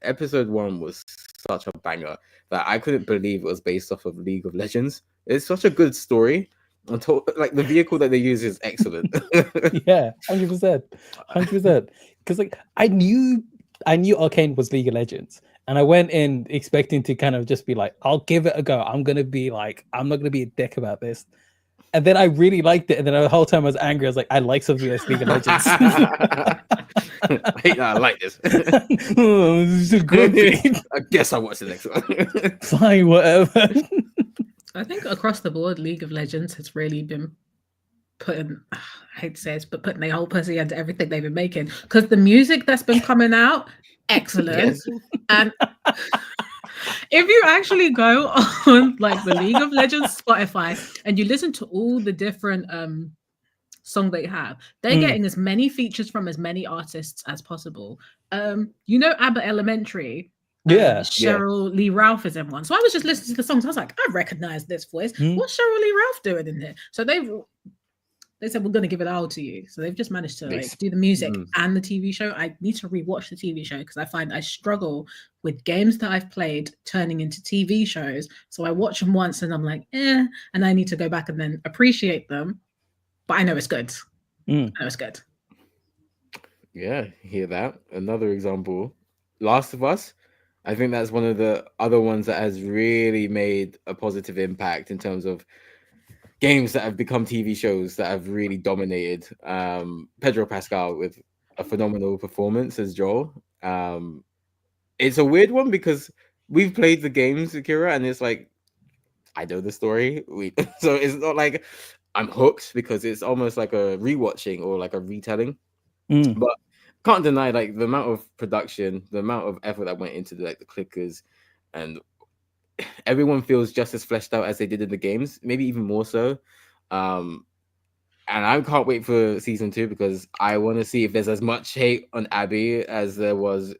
episode 1 was such a banger that I couldn't believe it was based off of League of Legends. It's such a good story. Like the vehicle that they use is excellent. Yeah, 100%. Because like I knew Arcane was League of Legends, and I went in expecting to kind of just be like, I'll give it a go. I'm not gonna be a dick about this. And then I really liked it, and then the whole time I was angry. I was like, I like something that's League of Legends. I hate that. I like this. Oh, this is grumpy. I guess I'll watch the next one. Fine, whatever. I think across the board, League of Legends has really been putting, I hate to say it, but putting their whole pussy into everything they've been making. Because the music that's been coming out, excellent. Yes. And if you actually go on like the League of Legends Spotify and you listen to all the different songs they have, they're getting as many features from as many artists as possible. You know, Abbott Elementary. Cheryl Lee Ralph is in one. So I was just listening to the songs. I was like, I recognize this voice. What's Cheryl Lee Ralph doing in here? So they said, we're going to give it all to you. So they've just managed to like do the music and the TV show. I need to rewatch the TV show because I find I struggle with games that I've played turning into TV shows. So I watch them once and I'm like, and I need to go back and then appreciate them. But I know it's good. I know it's good. Yeah, hear that. Another example, Last of Us. I think that's one of the other ones that has really made a positive impact in terms of games that have become TV shows that have really dominated. Pedro Pascal with a phenomenal performance as Joel. It's a weird one because we've played the games, Akira, and it's like, I know the story. So it's not like I'm hooked because it's almost like a rewatching or like a retelling. But can't deny like the amount of production, the amount of effort that went into the clickers, and everyone feels just as fleshed out as they did in the games, maybe even more so. And I can't wait for season 2 because I want to see if there's as much hate on Abby as there was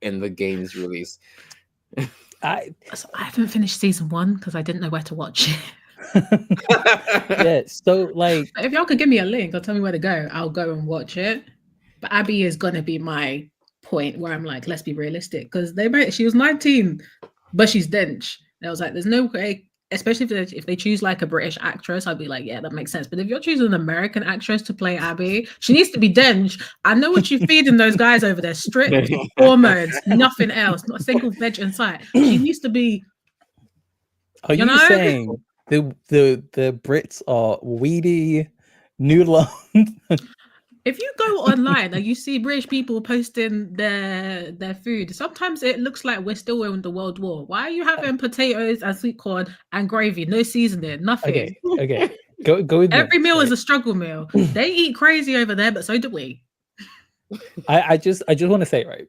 in the games release. I haven't finished season 1 because I didn't know where to watch it. Yeah, so like, if y'all could give me a link or tell me where to go, I'll go and watch it. But Abby is gonna be my point where I'm like, let's be realistic, because she was 19, but she's dench. And I was like, there's no way, especially if they choose like a British actress, I'd be like, yeah, that makes sense. But if you're choosing an American actress to play Abby, she needs to be dench. I know what you're feeding those guys over there: strict hormones, nothing else, not a single veg in sight. She needs to be. Are you saying the Brits are weedy, noodle? If you go online and you see British people posting their food, sometimes it looks like we're still in the World War. Why are you having potatoes and sweet corn and gravy, no seasoning, nothing? Okay. Go with Every me, meal right? is a struggle meal. They eat crazy over there, but so do we. I just want to say, right,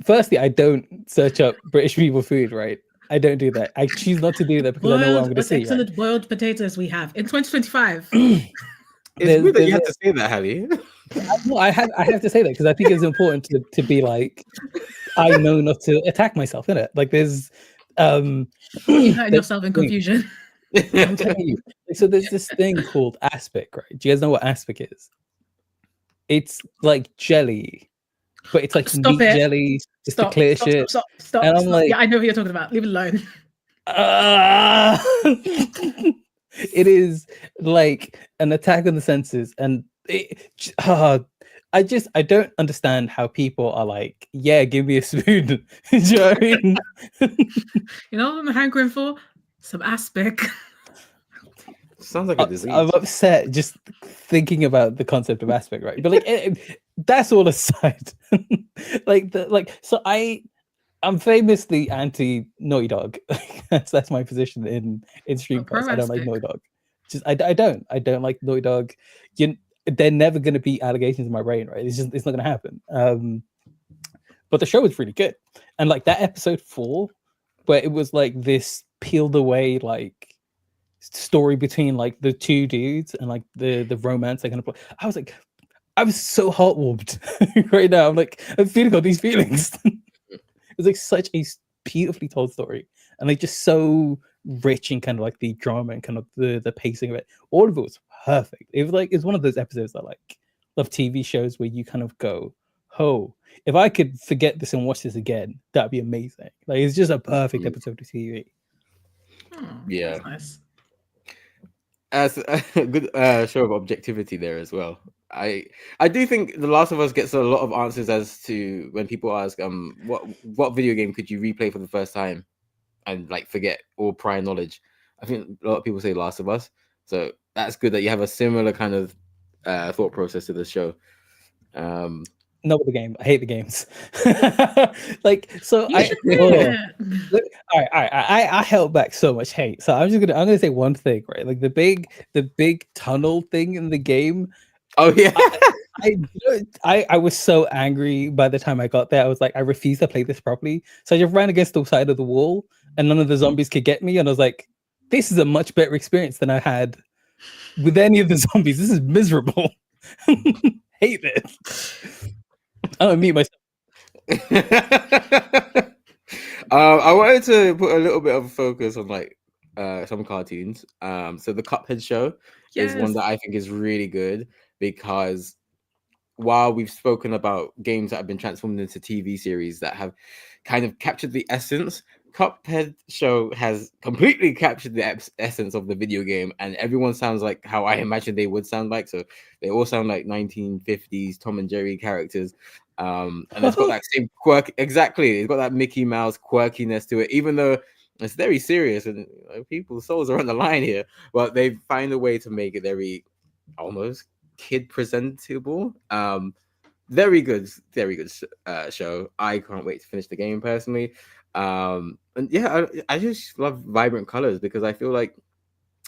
firstly, I don't search up British people food, right? I don't do that. I choose not to do that because I know what I'm going to see. Excellent right? Boiled potatoes we have in 2025. It's weird that you have to say that, Hali. No, I have to say that because I think it's important to be like, I know not to attack myself in it. Like there's you hurt yourself in confusion. I'm telling you. So there's this thing called aspic, right? Do you guys know what aspic is? It's like jelly, but it's like meat jelly. It's the clear shit. Stop. And I'm like, yeah, I know what you're talking about. Leave it alone. It is like an attack on the senses, and I don't understand how people are like, yeah, give me a spoon. Do you know what I mean? You know what I'm hankering for? Some aspic. Sounds like a disease. I'm upset just thinking about the concept of aspect, right? But like, that's all aside. So I'm famously anti Naughty Dog. that's my position in Streamcast. I don't like pro-aspect. Naughty Dog. Just I don't like Naughty Dog. They're never going to be allegations in my brain, right? It's not going to happen. But the show was really good, and like that episode 4, where it was like this peeled away like story between like the two dudes and like the romance they kind of play. I was so heartwarmed right now. I'm feeling all these feelings. It's like such a beautifully told story, and like just so rich in kind of like the drama and kind of the pacing of it. All of it was perfect. It was like it's one of those episodes that like of TV shows where you kind of go, oh, if I could forget this and watch this again, that'd be amazing. Like it's just a perfect episode of TV. Yeah. That's nice. As a good show of objectivity there as well. I do think The Last of Us gets a lot of answers as to when people ask what video game could you replay for the first time and like forget all prior knowledge. I think a lot of people say Last of Us, so that's good that you have a similar kind of thought process to the show. Not with the game. I hate the games. Like so. You should play it. All right. I held back so much hate. So I'm gonna say one thing, right? Like the big tunnel thing in the game. Oh yeah. I was so angry by the time I got there. I was like, I refuse to play this properly. So I just ran against the side of the wall, and none of the zombies could get me. And I was like, this is a much better experience than I had with any of the zombies. This is miserable. Hate this. I don't meet myself. I wanted to put a little bit of focus on like some cartoons. So the Cuphead show is one that I think is really good because while we've spoken about games that have been transformed into TV series that have kind of captured the essence, Cuphead show has completely captured the essence of the video game, and everyone sounds like how I imagine they would sound like. So they all sound like 1950s Tom and Jerry characters. And it's got that same quirk. Exactly. It's got that Mickey Mouse quirkiness to it, even though it's very serious and people's souls are on the line here. But they find a way to make it very almost kid presentable. Very good show. I can't wait to finish the game personally. And yeah, I just love vibrant colors because I feel like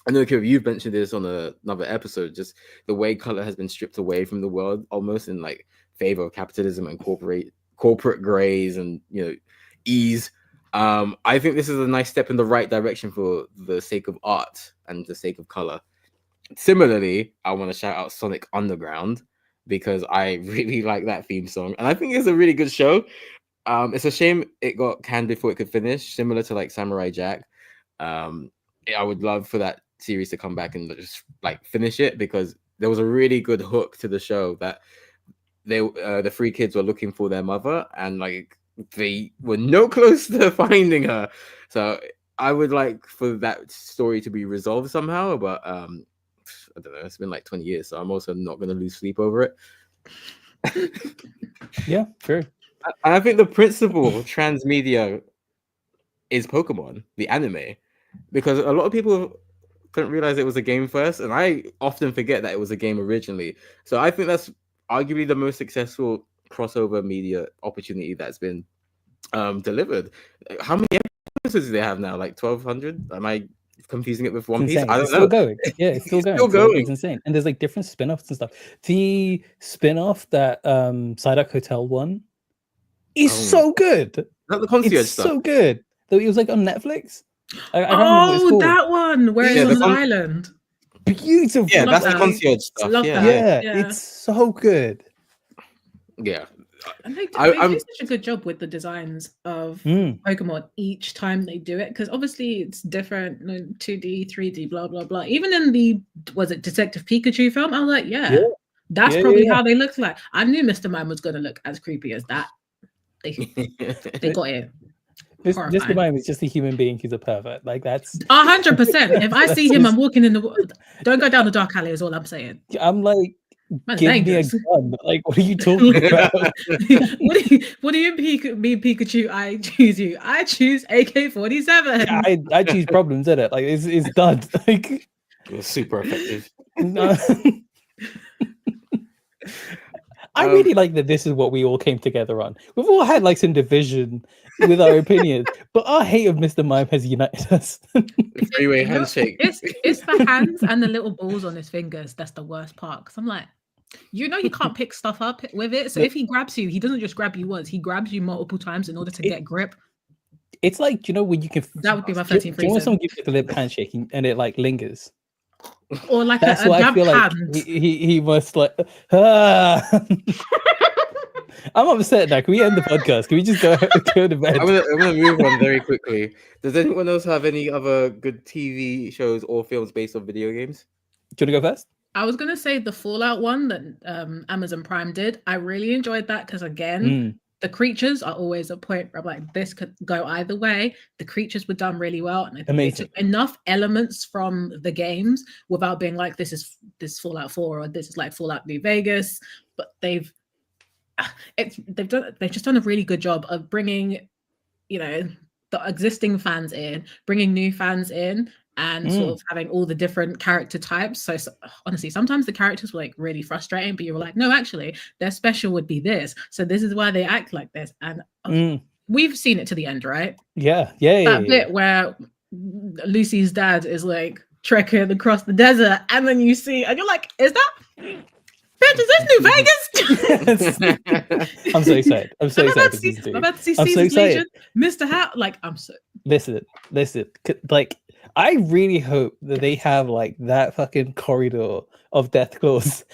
I know, Kira, you've mentioned this on another episode, just the way color has been stripped away from the world almost in like favor of capitalism and corporate grays and ease. I think this is a nice step in the right direction for the sake of art and the sake of color. Similarly, I want to shout out Sonic Underground because I really like that theme song and I think it's a really good show. It's a shame it got canned before it could finish, similar to like Samurai Jack. I would love for that series to come back and just like finish it because there was a really good hook to the show that the three kids were looking for their mother and like they were no close to finding her. So I would like for that story to be resolved somehow, but I don't know. It's been like 20 years, so I'm also not going to lose sleep over it. Yeah, sure. I think the principal transmedia is Pokemon, the anime, because a lot of people couldn't realize it was a game first, and I often forget that it was a game originally. So I think that's arguably the most successful crossover media opportunity that's been delivered. How many episodes do they have now? Like 1,200? Am I confusing it with One Piece? I don't know. Still going. Yeah, it's still going. Still going. It's insane. And there's like different spin-offs and stuff. The spin-off that Psyduck Hotel one is so good. Not the concierge stuff. So good. Though it was like on Netflix. I don't remember what it's called. That one where it's on an island. Beautiful. Yeah, that's the concierge stuff. Yeah, it's so good. Yeah. And they do such a good job with the designs of Pokemon each time they do it, because obviously it's different, 2D, 3D, blah blah blah. Even in the Detective Pikachu film, I was like, that's probably how they look like. I knew Mr. Mime was going to look as creepy as that. They got it. Mr. Mime is just a human being who's a pervert. Like that's 100%. If I see him, I'm walking in the. Don't go down the dark alley. Is all I'm saying. I'm like, Man's Give me a dangerous. gun. Like, what are you talking about? what do you mean, Pikachu? I choose you. I choose AK-47. I choose problems, innit? Like, it's done. Like, It was super effective. no. I really like that this is what we all came together on. We've all had like some division with our opinions, but our hate of Mr. Mime has united us. Three-way handshake. It's the hands and the little balls on his fingers that's the worst part. Because I'm like, you can't pick stuff up with it. So if he grabs you, he doesn't just grab you once. He grabs you multiple times in order to get grip. It's like, when you can. That would be my 13th when reason. someone gives you the lip handshake and it like lingers. Or like That's a what I feel like. hand. He must like. I'm upset now. Can we end the podcast? Can we just go to bed? I'm gonna move on very quickly. Does anyone else have any other good TV shows or films based on video games? Do you want to go first? I was gonna say the Fallout one that Amazon Prime did. I really enjoyed that because again, the creatures are always a point where I'm like, this could go either way. The creatures were done really well, and I think they took enough elements from the games without being like, this is Fallout 4 or this is like Fallout New Vegas. But they've just done a really good job of bringing, the existing fans in, bringing new fans in, and sort of having all the different character types. So honestly, sometimes the characters were like really frustrating, but you were like, no, actually, their special would be this. So this is why they act like this. And we've seen it to the end, right? Yeah. That bit where Lucy's dad is like trekking across the desert, and then you see, and you're like, is that? Bitch, is this New Vegas? I'm so excited. I'm so excited. I'm about to see Caesar's Legion, Mr. Hat. Like, I'm so. Listen. Like, I really hope that they have like that fucking corridor of death claws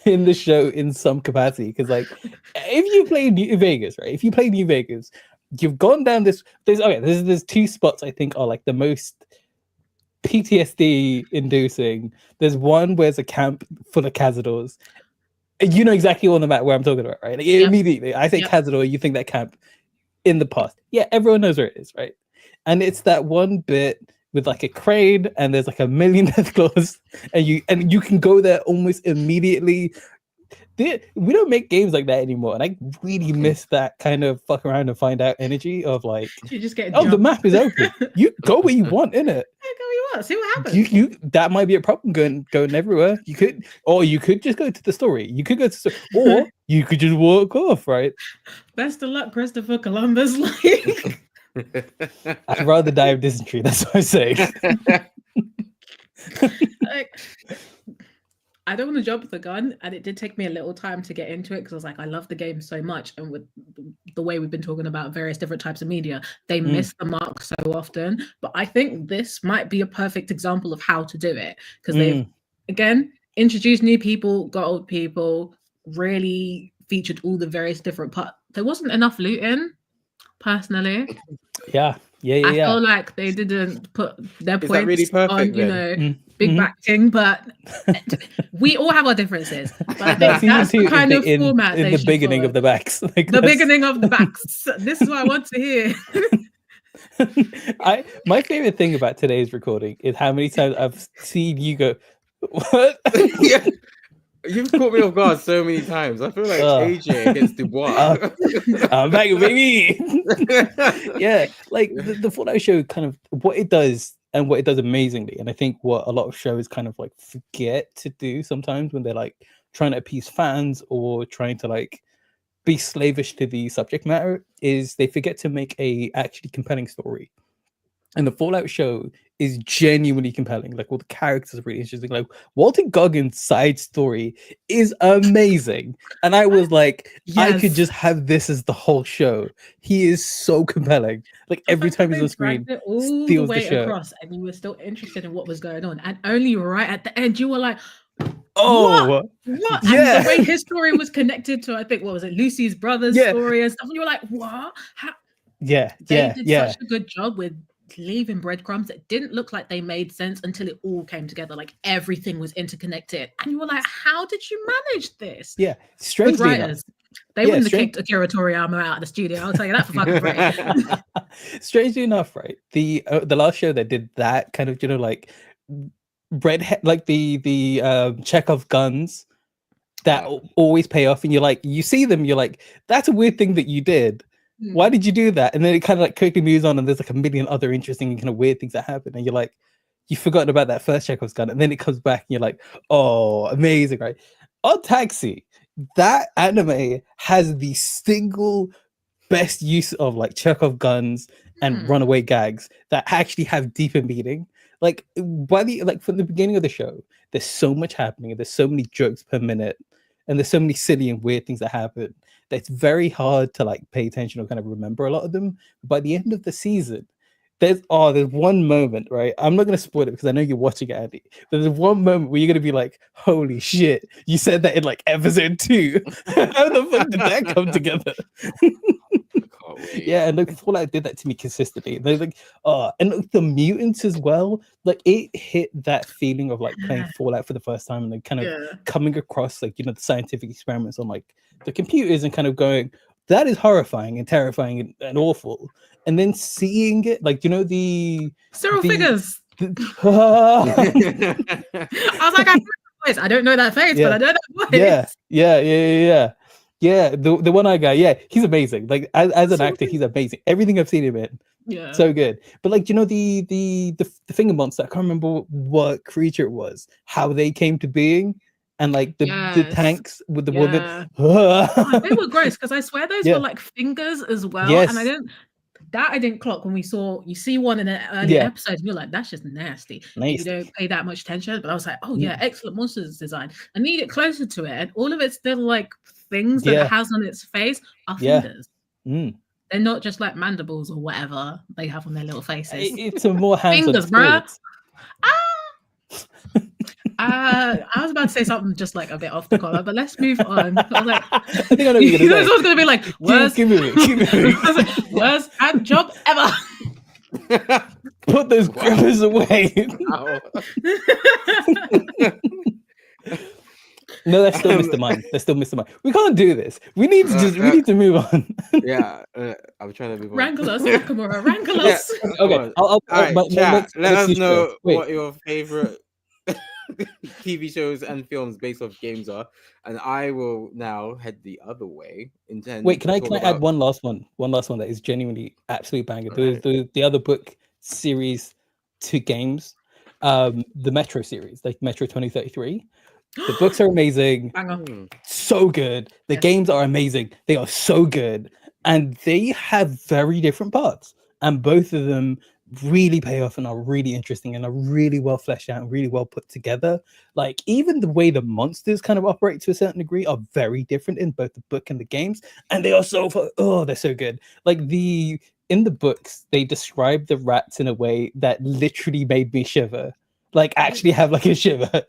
in the show in some capacity. Because like, if you play New Vegas, right? If you play New Vegas, you've gone down this. There's two spots I think are like the most PTSD inducing. There's one where it's a camp full of cazadors. You know exactly on the map where I'm talking about, right? Like, immediately, I say cazador, you think that camp in the past. Yeah, everyone knows where it is, right? And it's that one bit with like a crane, and there's like a million death claws, and you can go there almost immediately. We don't make games like that anymore, and I really miss that kind of fuck around and find out energy of like, you just get the map is open. You go where you want, innit? Yeah, go where you want. See what happens. You that might be a problem going everywhere. You could just go to the story. You could go to or you could just walk off, right? Best of luck, Christopher Columbus. Like, I'd rather die of dysentery. That's what I say. Like, I don't want to jump the gun, and it did take me a little time to get into it because I was like, I love the game so much, and with the way we've been talking about various different types of media, they miss the mark so often. But I think this might be a perfect example of how to do it because they've again introduced new people, got old people, really featured all the various different parts. There wasn't enough looting, personally. Yeah. I feel like they didn't put their points really perfect, on, big backing, but we all have our differences. But I think that's the kind of format in the beginning of the backs. Like the beginning of the backs. This is what I want to hear. My favorite thing about today's recording is how many times I've seen you go, what? Yeah. You've caught me off guard so many times. I feel like AJ against Dubois. I'm back, baby. Yeah, like the Fallout show kind of what it does and what it does amazingly. And I think what a lot of shows kind of like forget to do sometimes when they're like trying to appease fans or trying to like be slavish to the subject matter is they forget to make a actually compelling story. And the Fallout show is genuinely compelling. Like all the characters are really interesting. Like Walter Goggins' side story is amazing. And I was like, I could just have this as the whole show. He is so compelling. Like every time he's on screen, all steals the way the show. Across, and you were still interested in what was going on. And only right at the end, you were like, what? Yeah. And the way his story was connected to, I think, what was it, Lucy's brother's story and stuff. And you were like, what? How? They did such a good job with leaving breadcrumbs that didn't look like they made sense until it all came together. Like everything was interconnected, and you were like, "How did you manage this?" Yeah, strangely enough, they wouldn't have kicked Akira Toriyama out of the studio. I'll tell you that for fucking free. Strangely enough, right? The last show that did that kind of, like like the Chekhov guns that always pay off, and you're like, you see them, you're like, that's a weird thing that you did. Why did you do that? And then it kind of like quickly moves on, and there's like a million other interesting kind of weird things that happen, and you're like, you've forgotten about that first Chekhov's gun, and then it comes back, and you're like, oh, amazing, right? On Taxi, that anime has the single best use of like Chekhov guns and runaway gags that actually have deeper meaning. Like from the beginning of the show, there's so much happening, and there's so many jokes per minute, and there's so many silly and weird things that happen that it's very hard to like pay attention or kind of remember a lot of them. By the end of the season, there's one moment, right? I'm not gonna spoil it because I know you're watching it, Andy. But there's one moment where you're gonna be like, "Holy shit! You said that in like episode 2. How the fuck did that come together?" Yeah, and like Fallout did that to me consistently. They're like, and like, the mutants as well. Like it hit that feeling of like playing Fallout for the first time and like kind of coming across like the scientific experiments on like the computers and kind of going, that is horrifying and terrifying and awful. And then seeing it, like the Cyril Figures. I was like, I know that voice. I don't know that face, but I know that voice. Yeah, the one-eyed guy, he's amazing. Like as an actor, he's amazing. Everything I've seen him in, so good. But like the finger monster, I can't remember what creature it was, how they came to being, and like the tanks with the woman. They were gross because I swear those were like fingers as well, and I didn't clock when you see one in an early episode and you're like, that's just nasty. You don't pay that much attention, but I was like, oh yeah, excellent monsters design. I need it closer to it, and all of its little like things that it has on its face are fingers. They're not just like mandibles or whatever they have on their little faces. It's a more hands-on fingers, bruh. I was about to say something just like a bit off the collar, but let's move on. I was like, I think I know what you're gonna say. This was gonna be like, worst, keep moving. Worst hand job ever. Put those grippers away. No, that's still Mr. Mime. That's still Mr. Mime. We can't do this. We need to move on. I'm trying to move on. Wrangle us, Blackamura. Wrangle us. Okay. All right, chat, let us know what your favorite TV shows and films based off games are, and I will now head the other way. Wait, can I add one last one that is genuinely absolutely banger? The other book series to games, the Metro series, like Metro 2033. The books are amazing, so good. The games are amazing. They are so good, and they have very different parts, and both of them really pay off and are really interesting and are really well fleshed out and really well put together. Like even the way the monsters kind of operate to a certain degree are very different in both the book and the games, and they are they're so good. Like in the books they describe the rats in a way that literally made me shiver, like actually have like a shiver.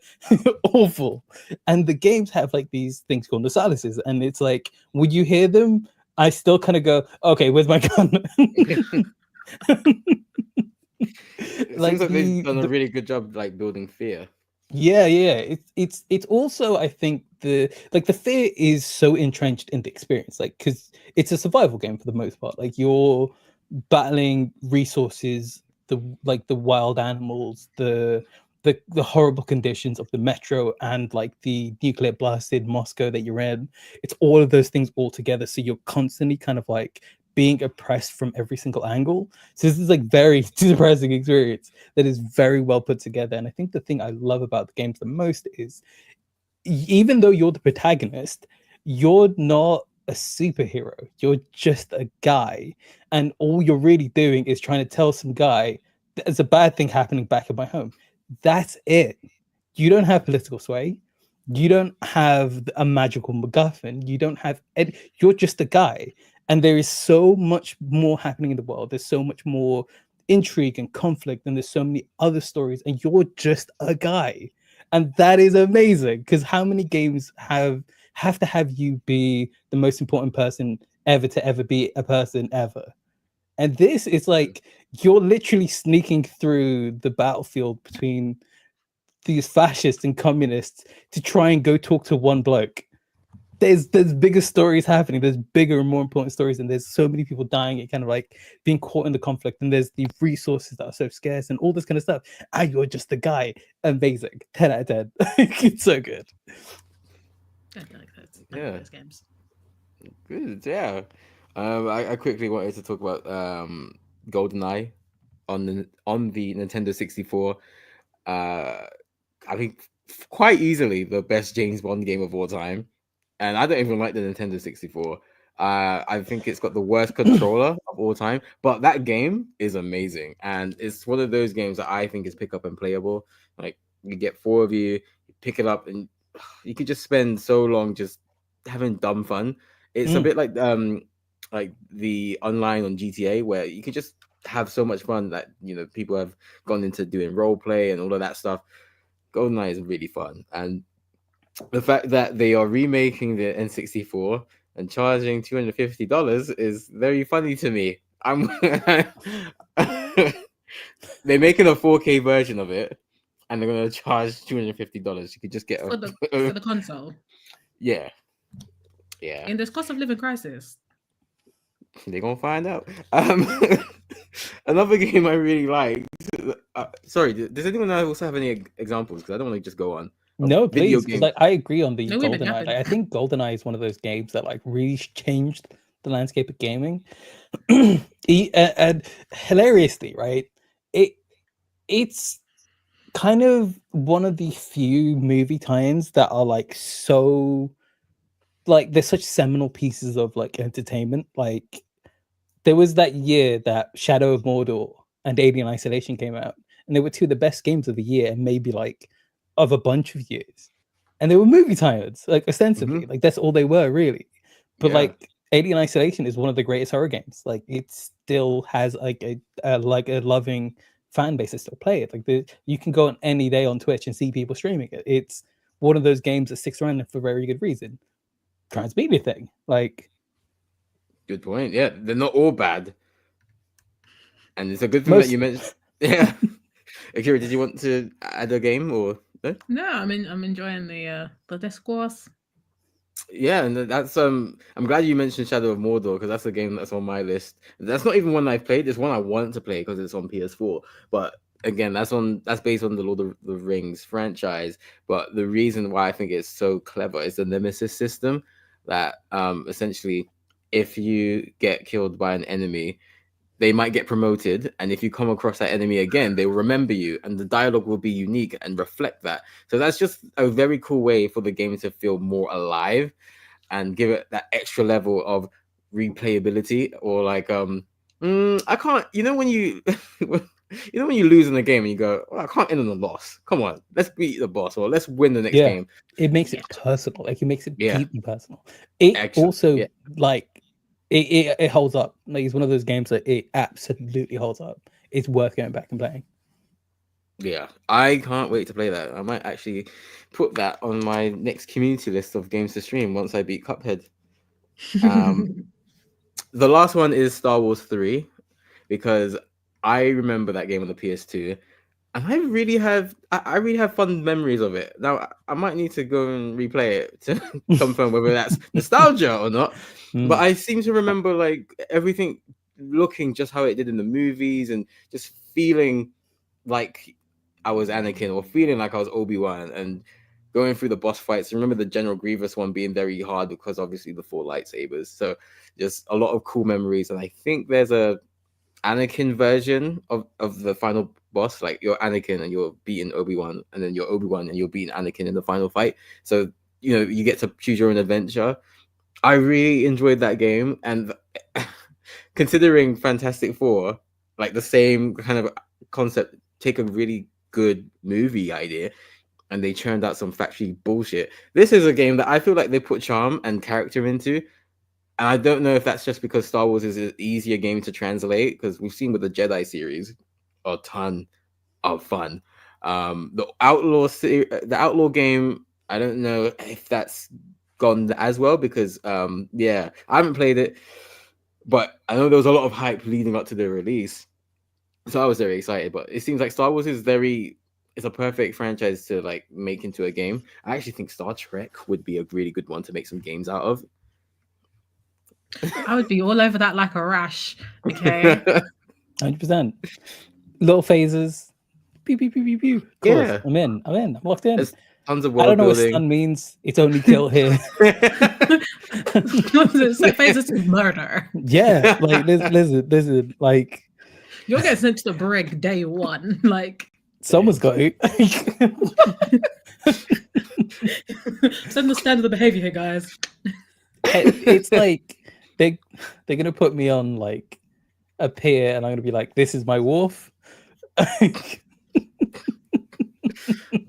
Awful. And the games have like these things called nasalises, and it's like when you hear them I still kind of go, okay, where's my gun? It seems like they've done a really good job like building fear. It's also, I think the fear is so entrenched in the experience, like because it's a survival game for the most part. Like you're battling resources, the wild animals, the horrible conditions of the metro, and like the nuclear blasted Moscow that you're in. It's all of those things all together, so you're constantly kind of like being oppressed from every single angle. So this is like very depressing experience that is very well put together. And I think the thing I love about the games the most is, even though you're the protagonist, you're not a superhero. You're just a guy, and all you're really doing is trying to tell some guy there's a bad thing happening back in my home. That's it. You don't have political sway. You don't have a magical MacGuffin. You don't have you're just a guy. And there is so much more happening in the world. There's so much more intrigue and conflict, and there's so many other stories, and you're just a guy. And that is amazing, because how many games have to have you be the most important person ever to ever be a person ever? And this is like, you're literally sneaking through the battlefield between these fascists and communists to try and go talk to one bloke. there's bigger stories happening. There's bigger and more important stories, and there's so many people dying. It kind of like being caught in the conflict, and there's the resources that are so scarce, and all this kind of stuff. And you're just the guy. Amazing. 10 out of 10. It's so good. I like that. Yeah. Those games. Good, yeah. I quickly wanted to talk about GoldenEye on the Nintendo 64. I think quite easily the best James Bond game of all time, and I don't even like the Nintendo 64. I think it's got the worst controller of all time, but that game is amazing, and it's one of those games that I think is pick up and playable. Like, you get 4 of you pick it up, and you could just spend so long just having dumb fun. It's a bit like the online on GTA, where you could just have so much fun that, you know, people have gone into doing role play and all of that stuff. GoldenEye is really fun, and the fact that they are remaking the N64 and charging $250 is very funny to me. They're making a 4K version of it, and they're gonna charge $250. You could just get for the console. Yeah. In this cost of living crisis, they're gonna find out. Another game I really liked. Sorry, does anyone else have any examples? Because I don't want to just go on. No, please. Like, I agree on the GoldenEye. Like, I think GoldenEye is one of those games that like really changed the landscape of gaming. And hilariously, right? It's kind of one of the few movie tie-ins that are like so, like, they're such seminal pieces of like entertainment. Like, there was that year that Shadow of Mordor and Alien Isolation came out, and they were 2 of the best games of the year, and maybe like of a bunch of years. And they were movie tie-ins, like, ostensibly. Like, that's all they were, really. But like, Alien Isolation is one of the greatest horror games. Like, it still has like a loving fan base that still play it. Like, you can go on any day on Twitch and see people streaming it. It's one of those games that sticks around for very good reason. Transmedia thing, like. Good point. Yeah, they're not all bad, and it's a good thing that you mentioned. Yeah, Akira, did you want to add a game or no? No, I'm enjoying the discourse. Yeah, and that's I'm glad you mentioned Shadow of Mordor, because that's a game that's on my list. That's not even one I've played. It's one I want to play because it's on PS4. But again, that's based on the Lord of the Rings franchise. But the reason why I think it's so clever is the Nemesis system, that essentially, if you get killed by an enemy, they might get promoted, and if you come across that enemy again, they will remember you, and the dialogue will be unique and reflect that. So that's just a very cool way for the game to feel more alive and give it that extra level of replayability. Or like, I can't, you know, when you when you lose in a game and you go, I can't end on a loss. Come on, let's beat the boss, or let's win the next game. It makes it personal. Like, it makes it deeply personal. It also like. It holds up. Like, it's one of those games that it absolutely holds up. It's worth going back and playing. Yeah, I can't wait to play that. I might actually put that on my next community list of games to stream once I beat Cuphead. The last one is Star Wars 3, because I remember that game on the PS2, and I really have fun memories of it. Now, I might need to go and replay it to confirm whether that's nostalgia or not. But I seem to remember like everything looking just how it did in the movies, and just feeling like I was Anakin, or feeling like I was Obi-Wan, and going through the boss fights. I remember the General Grievous one being very hard because obviously the 4 lightsabers. So just a lot of cool memories. And I think there's a Anakin version of the final boss, like you're Anakin and you're beating Obi-Wan, and then you're Obi-Wan and you're beating Anakin in the final fight. So, you know, you get to choose your own adventure. I really enjoyed that game, and considering Fantastic Four, like the same kind of concept, take a really good movie idea and they churned out some factory bullshit. This is a game that I feel like they put charm and character into. And I don't know if that's just because Star Wars is an easier game to translate, because we've seen with the Jedi series a ton of fun. The Outlaw game, I don't know if that's gone as well, because I haven't played it, but I know there was a lot of hype leading up to the release, so I was very excited. But it seems like Star Wars is very it's a perfect franchise to like make into a game. I actually think Star Trek would be a really good one to make some games out of. I would be all over that like a rash. Okay. 100%. Little phases. Pew, pew, pew, pew, pew. Of course. Yeah. I'm in. I'm locked in. There's tons of I don't world know what building. stun means. It's only kill here. So phases to murder. Yeah, like listen, like You'll get sent to the brig day one. Like someone's got it. send the standard of behavior here, guys. It's like they're gonna put me on like a pier, and I'm gonna be like, "This is my wharf."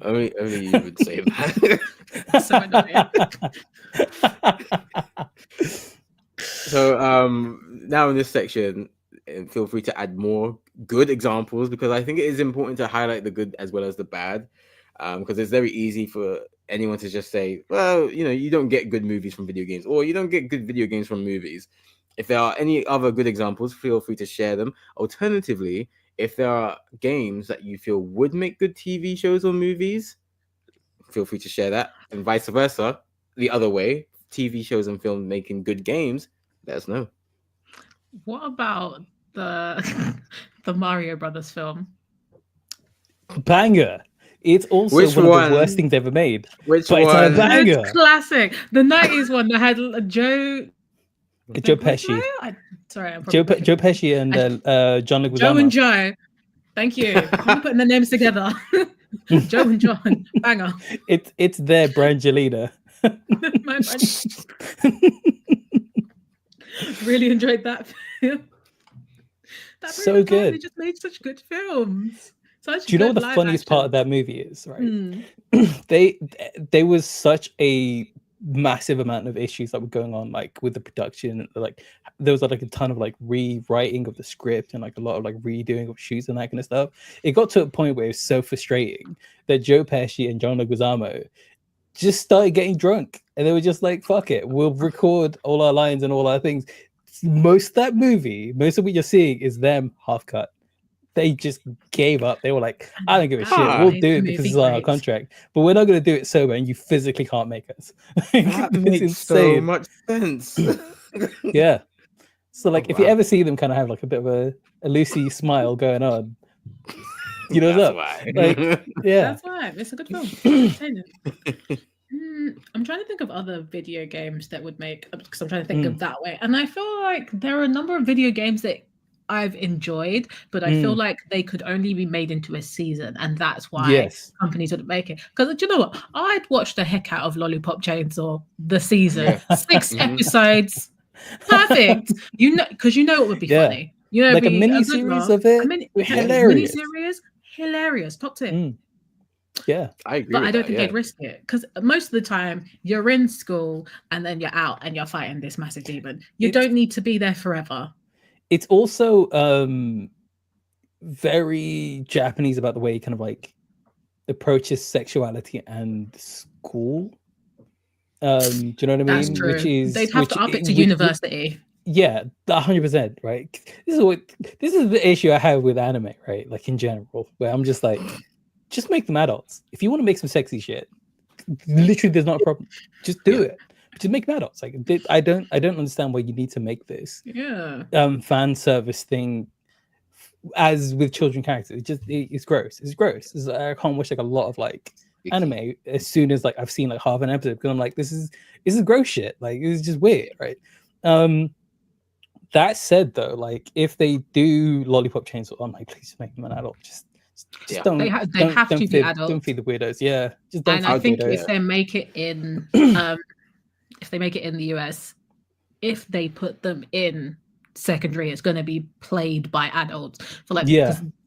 Only you would say that. So annoying. So now in this section, feel free to add more good examples, because I think it is important to highlight the good as well as the bad, because it's very easy for anyone to just say, well, you don't get good movies from video games, or you don't get good video games from movies. If there are any other good examples, feel free to share them. Alternatively, if there are games that you feel would make good TV shows or movies, feel free to share that, and vice versa, the other way, TV shows and film making good games, let us know. What about the Mario Brothers film? Banger. It's also Which one one? of the worst things ever made. Which But it's a one? banger. It's classic. The 90s one that had Joe Pesci. Sorry, I'm Joe probably Pesci and John Leguizamo. Joe and Joe. Thank you. I'm putting the names together. Joe and John. Banger. It's their Brangelina. My really enjoyed that film. So good. They just made such good films. Such Do you know what good the live funniest part of action. that movie is, right? Mm. There was such a massive amount of issues that were going on, like with the production. Like there was like a ton of like rewriting of the script and like a lot of like redoing of shoots and that kind of stuff. It got to a point where it was so frustrating that Joe Pesci and John Leguizamo just started getting drunk, and they were just like, fuck it, we'll record all our lines and all our things. Most of that movie, most of what you're seeing is them half cut. They just gave up. They were like, I don't give a shit. We'll do it because it's on our contract, but we're not going to do it sober, and you physically can't make us. That It's makes so insane. much sense. Yeah. So like, if you wow. ever see them kind of have like a bit of a Lucy smile going on, you know That's what's up. why. Like, yeah. That's why it's a good film. Entertaining. I'm trying to think of other video games that would make, because I'm trying to think of that way, and I feel like there are a number of video games that I've enjoyed, but I feel like they could only be made into a season, and that's why companies wouldn't make it. Because do you know what? I'd watch the heck out of Lollipop Chainsaw the season, 6 episodes, perfect. Because you know it would be funny. You know, like a it'd be mini good series one. of it, hilarious. Mini-series, hilarious, top tip. Yeah, I agree. But I don't think they'd risk it, because most of the time you're in school and then you're out and you're fighting this massive demon. You don't need to be there forever. It's also very Japanese about the way he kind of like approaches sexuality and school. Do you know what I mean? That's true. They'd have to up it to university. Yeah, 100%. Right. This is the issue I have with anime, right? Like in general, where I'm just like, just make them adults. If you want to make some sexy shit, literally, there's not a problem. Just do it. Just make them adults. Like I don't understand why you need to make this fan service thing as with children characters. It's gross. It's gross. I can't watch like a lot of like anime as soon as like I've seen like half an episode, because I'm like, this is gross shit. Like it's just weird, right? That said, though, like if they do Lollipop Chainsaw, I'm like, please make them an adult. Just don't. They have to be adults. Don't feed the weirdos. Yeah, just don't. And I think if they make it in, if they make it in the US, if they put them in secondary, it's going to be played by adults. For like,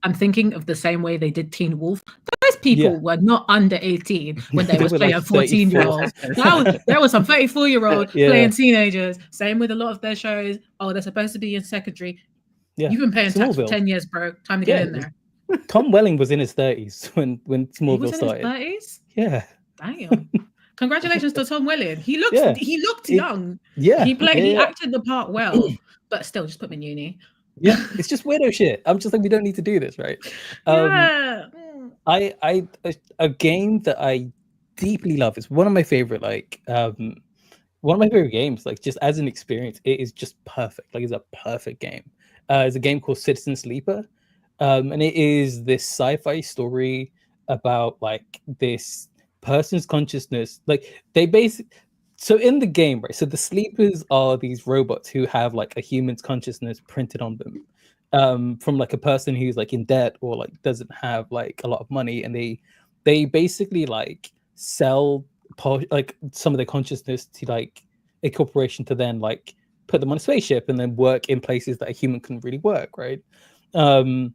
I'm thinking of the same way they did Teen Wolf. Those people were not under 18 when they were playing like 14-year-olds. There was some 34-year-old playing teenagers. Same with a lot of their shows. Oh, they're supposed to be in secondary. Yeah. You've been paying tax for 10 years, bro. Time to get in there. Tom Welling was in his 30s when Smallville started. He was in his 30s? Yeah. Damn. Congratulations to Tom Welling. He looked young. Yeah. He acted the part well, but still, just put him in uni. Yeah, it's just weirdo shit. I'm just like, we don't need to do this, right? A game that I deeply love. It's one of my favorite, one of my favorite games. Like just as an experience, it is just perfect. Like it's a perfect game. It's a game called Citizen Sleeper, and it is this sci-fi story about like this person's consciousness. Like they basically. So in the game, right? So the sleepers are these robots who have like a human's consciousness printed on them, from like a person who's like in debt or like doesn't have like a lot of money, and they basically like sell like some of their consciousness to like a corporation to then like put them on a spaceship and then work in places that a human couldn't really work, right? um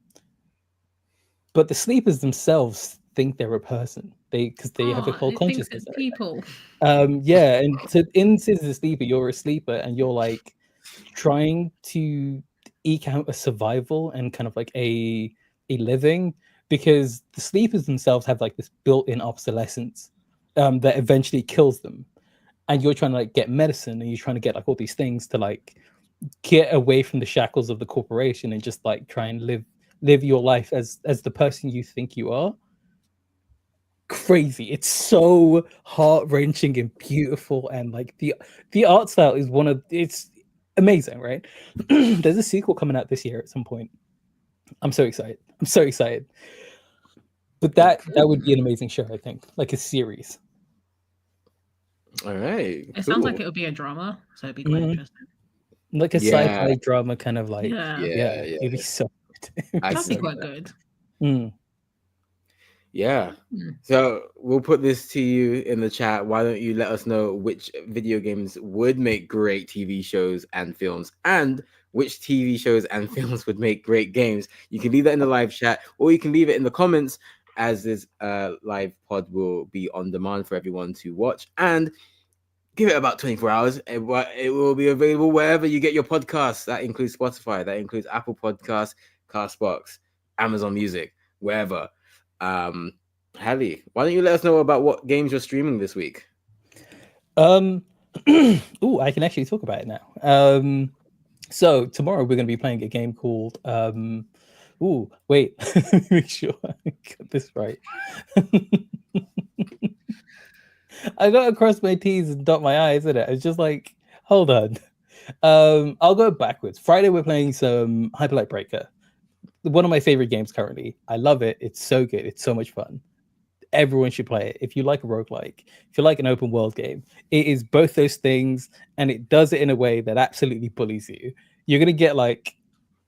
but the sleepers themselves think they're a person, because they have a Oh, whole it thinks consciousness. it's people. Yeah, and so in Citizen Sleeper, you're a sleeper and you're like trying to eke out a survival and kind of like a living, because the sleepers themselves have like this built-in obsolescence that eventually kills them, and you're trying to like get medicine and you're trying to get like all these things to like get away from the shackles of the corporation and just like try and live your life as the person you think you are. Crazy. It's so heart-wrenching and beautiful, and like the art style is it's amazing, right? There's a sequel coming out this year at some point. I'm so excited. I'm so excited. But that would be an amazing show, I think. Like a series. All right, It sounds like cool. it would be a drama, so it'd be quite interesting. Like a Yeah, sci-fi drama kind of like Yeah, yeah, it'd be yeah. so good. It'd I be that'd be see so quite that. good. Mm. Yeah. Hmm. So we'll put this to you in the chat. Why don't you let us know which video games would make great TV shows and films, and which TV shows and films would make great games? You can leave that in the live chat, or you can leave it in the comments, as this live pod will be on demand for everyone to watch. And give it about 24 hours. It will be available wherever you get your podcasts. That includes Spotify, that includes Apple Podcasts, Castbox, Amazon Music, wherever. Hali, why don't you let us know about what games you're streaming this week? Oh, I can actually talk about it now. So tomorrow we're going to be playing a game called wait, let me make sure I got this right. I got to cross my T's and dot my I's, isn't it? It's just like, hold on. I'll go backwards. Friday we're playing some Hyperlight Breaker. One of my favorite games currently. I love it. It's so good. It's so much fun. Everyone should play it. If you like a roguelike, if you like an open world game, it is both those things, and it does it in a way that absolutely bullies you. You're gonna get like,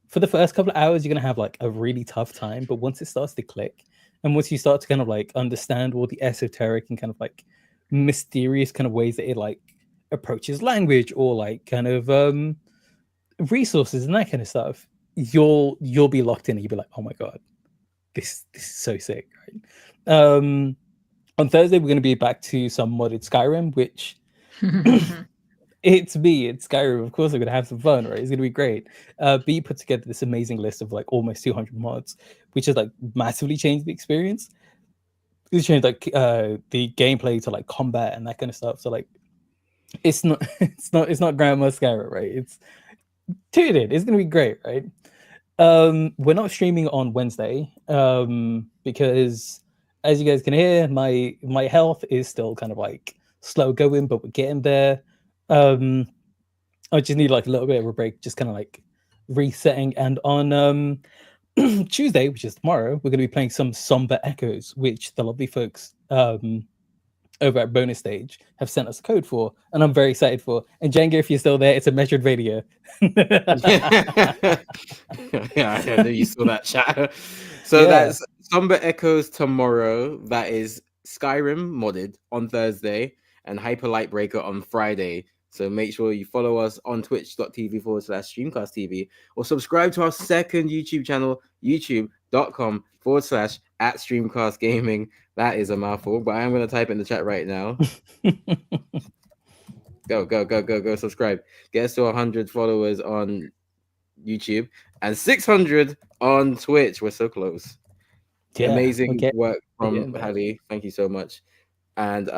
for the first couple of hours, you're gonna have like a really tough time, but once it starts to click, and once you start to kind of like understand all the esoteric and kind of like mysterious kind of ways that it like approaches language or like kind of resources and that kind of stuff, you'll be locked in and you'll be like, oh my god, this is so sick, right? On Thursday we're going to be back to some modded Skyrim, which it's Skyrim. Of course we're going to have some fun, right? It's going to be great. B put together this amazing list of like almost 200 mods, which has like massively changed the experience. It's changed like the gameplay to like combat and that kind of stuff. So like it's not Grandma Skyrim, right? It's tune in. It's going to be great, right? We're not streaming on Wednesday because, as you guys can hear, my health is still kind of like slow going, but we're getting there. I just need like a little bit of a break, just kind of like resetting. And on Tuesday, which is tomorrow, we're going to be playing some Somber Echoes, which the lovely folks over at Bonus Stage have sent us a code for, and I'm very excited for. And Jenga, if you're still there, it's a measured radio. Yeah, I know you saw that chat. So Yeah. that's Somber Echoes tomorrow. That is Skyrim modded on Thursday and Hyper Light Breaker on Friday. So make sure you follow us on twitch.tv/Streamcast TV, or subscribe to our second YouTube channel, youtube.com/@Streamcast Gaming. That is a mouthful, but I am going to type in the chat right now. Go, subscribe. Get us to 100 followers on YouTube and 600 on Twitch. We're so close. Yeah, Amazing okay. work from Yeah, Hali. Thank you so much. And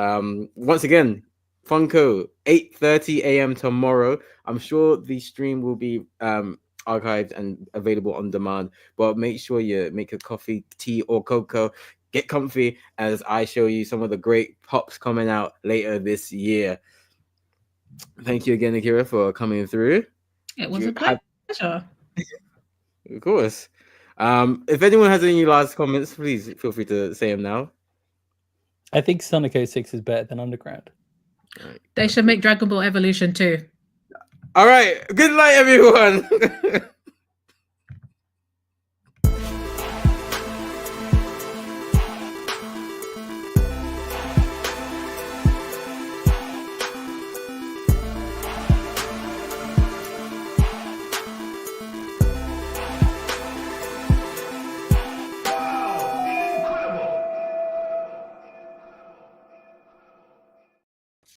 once again, Funko, 8:30 a.m. tomorrow. I'm sure the stream will be archived and available on demand, but make sure you make a coffee, tea, or cocoa. get comfy as I show you some of the great pops coming out later this year. Thank you again, Akira, for coming through. It was a pleasure. Of course. If anyone has any last comments, please feel free to say them now. I think Sonic 06 is better than Underground. They should make Dragon Ball Evolution too. All right. Good night, everyone.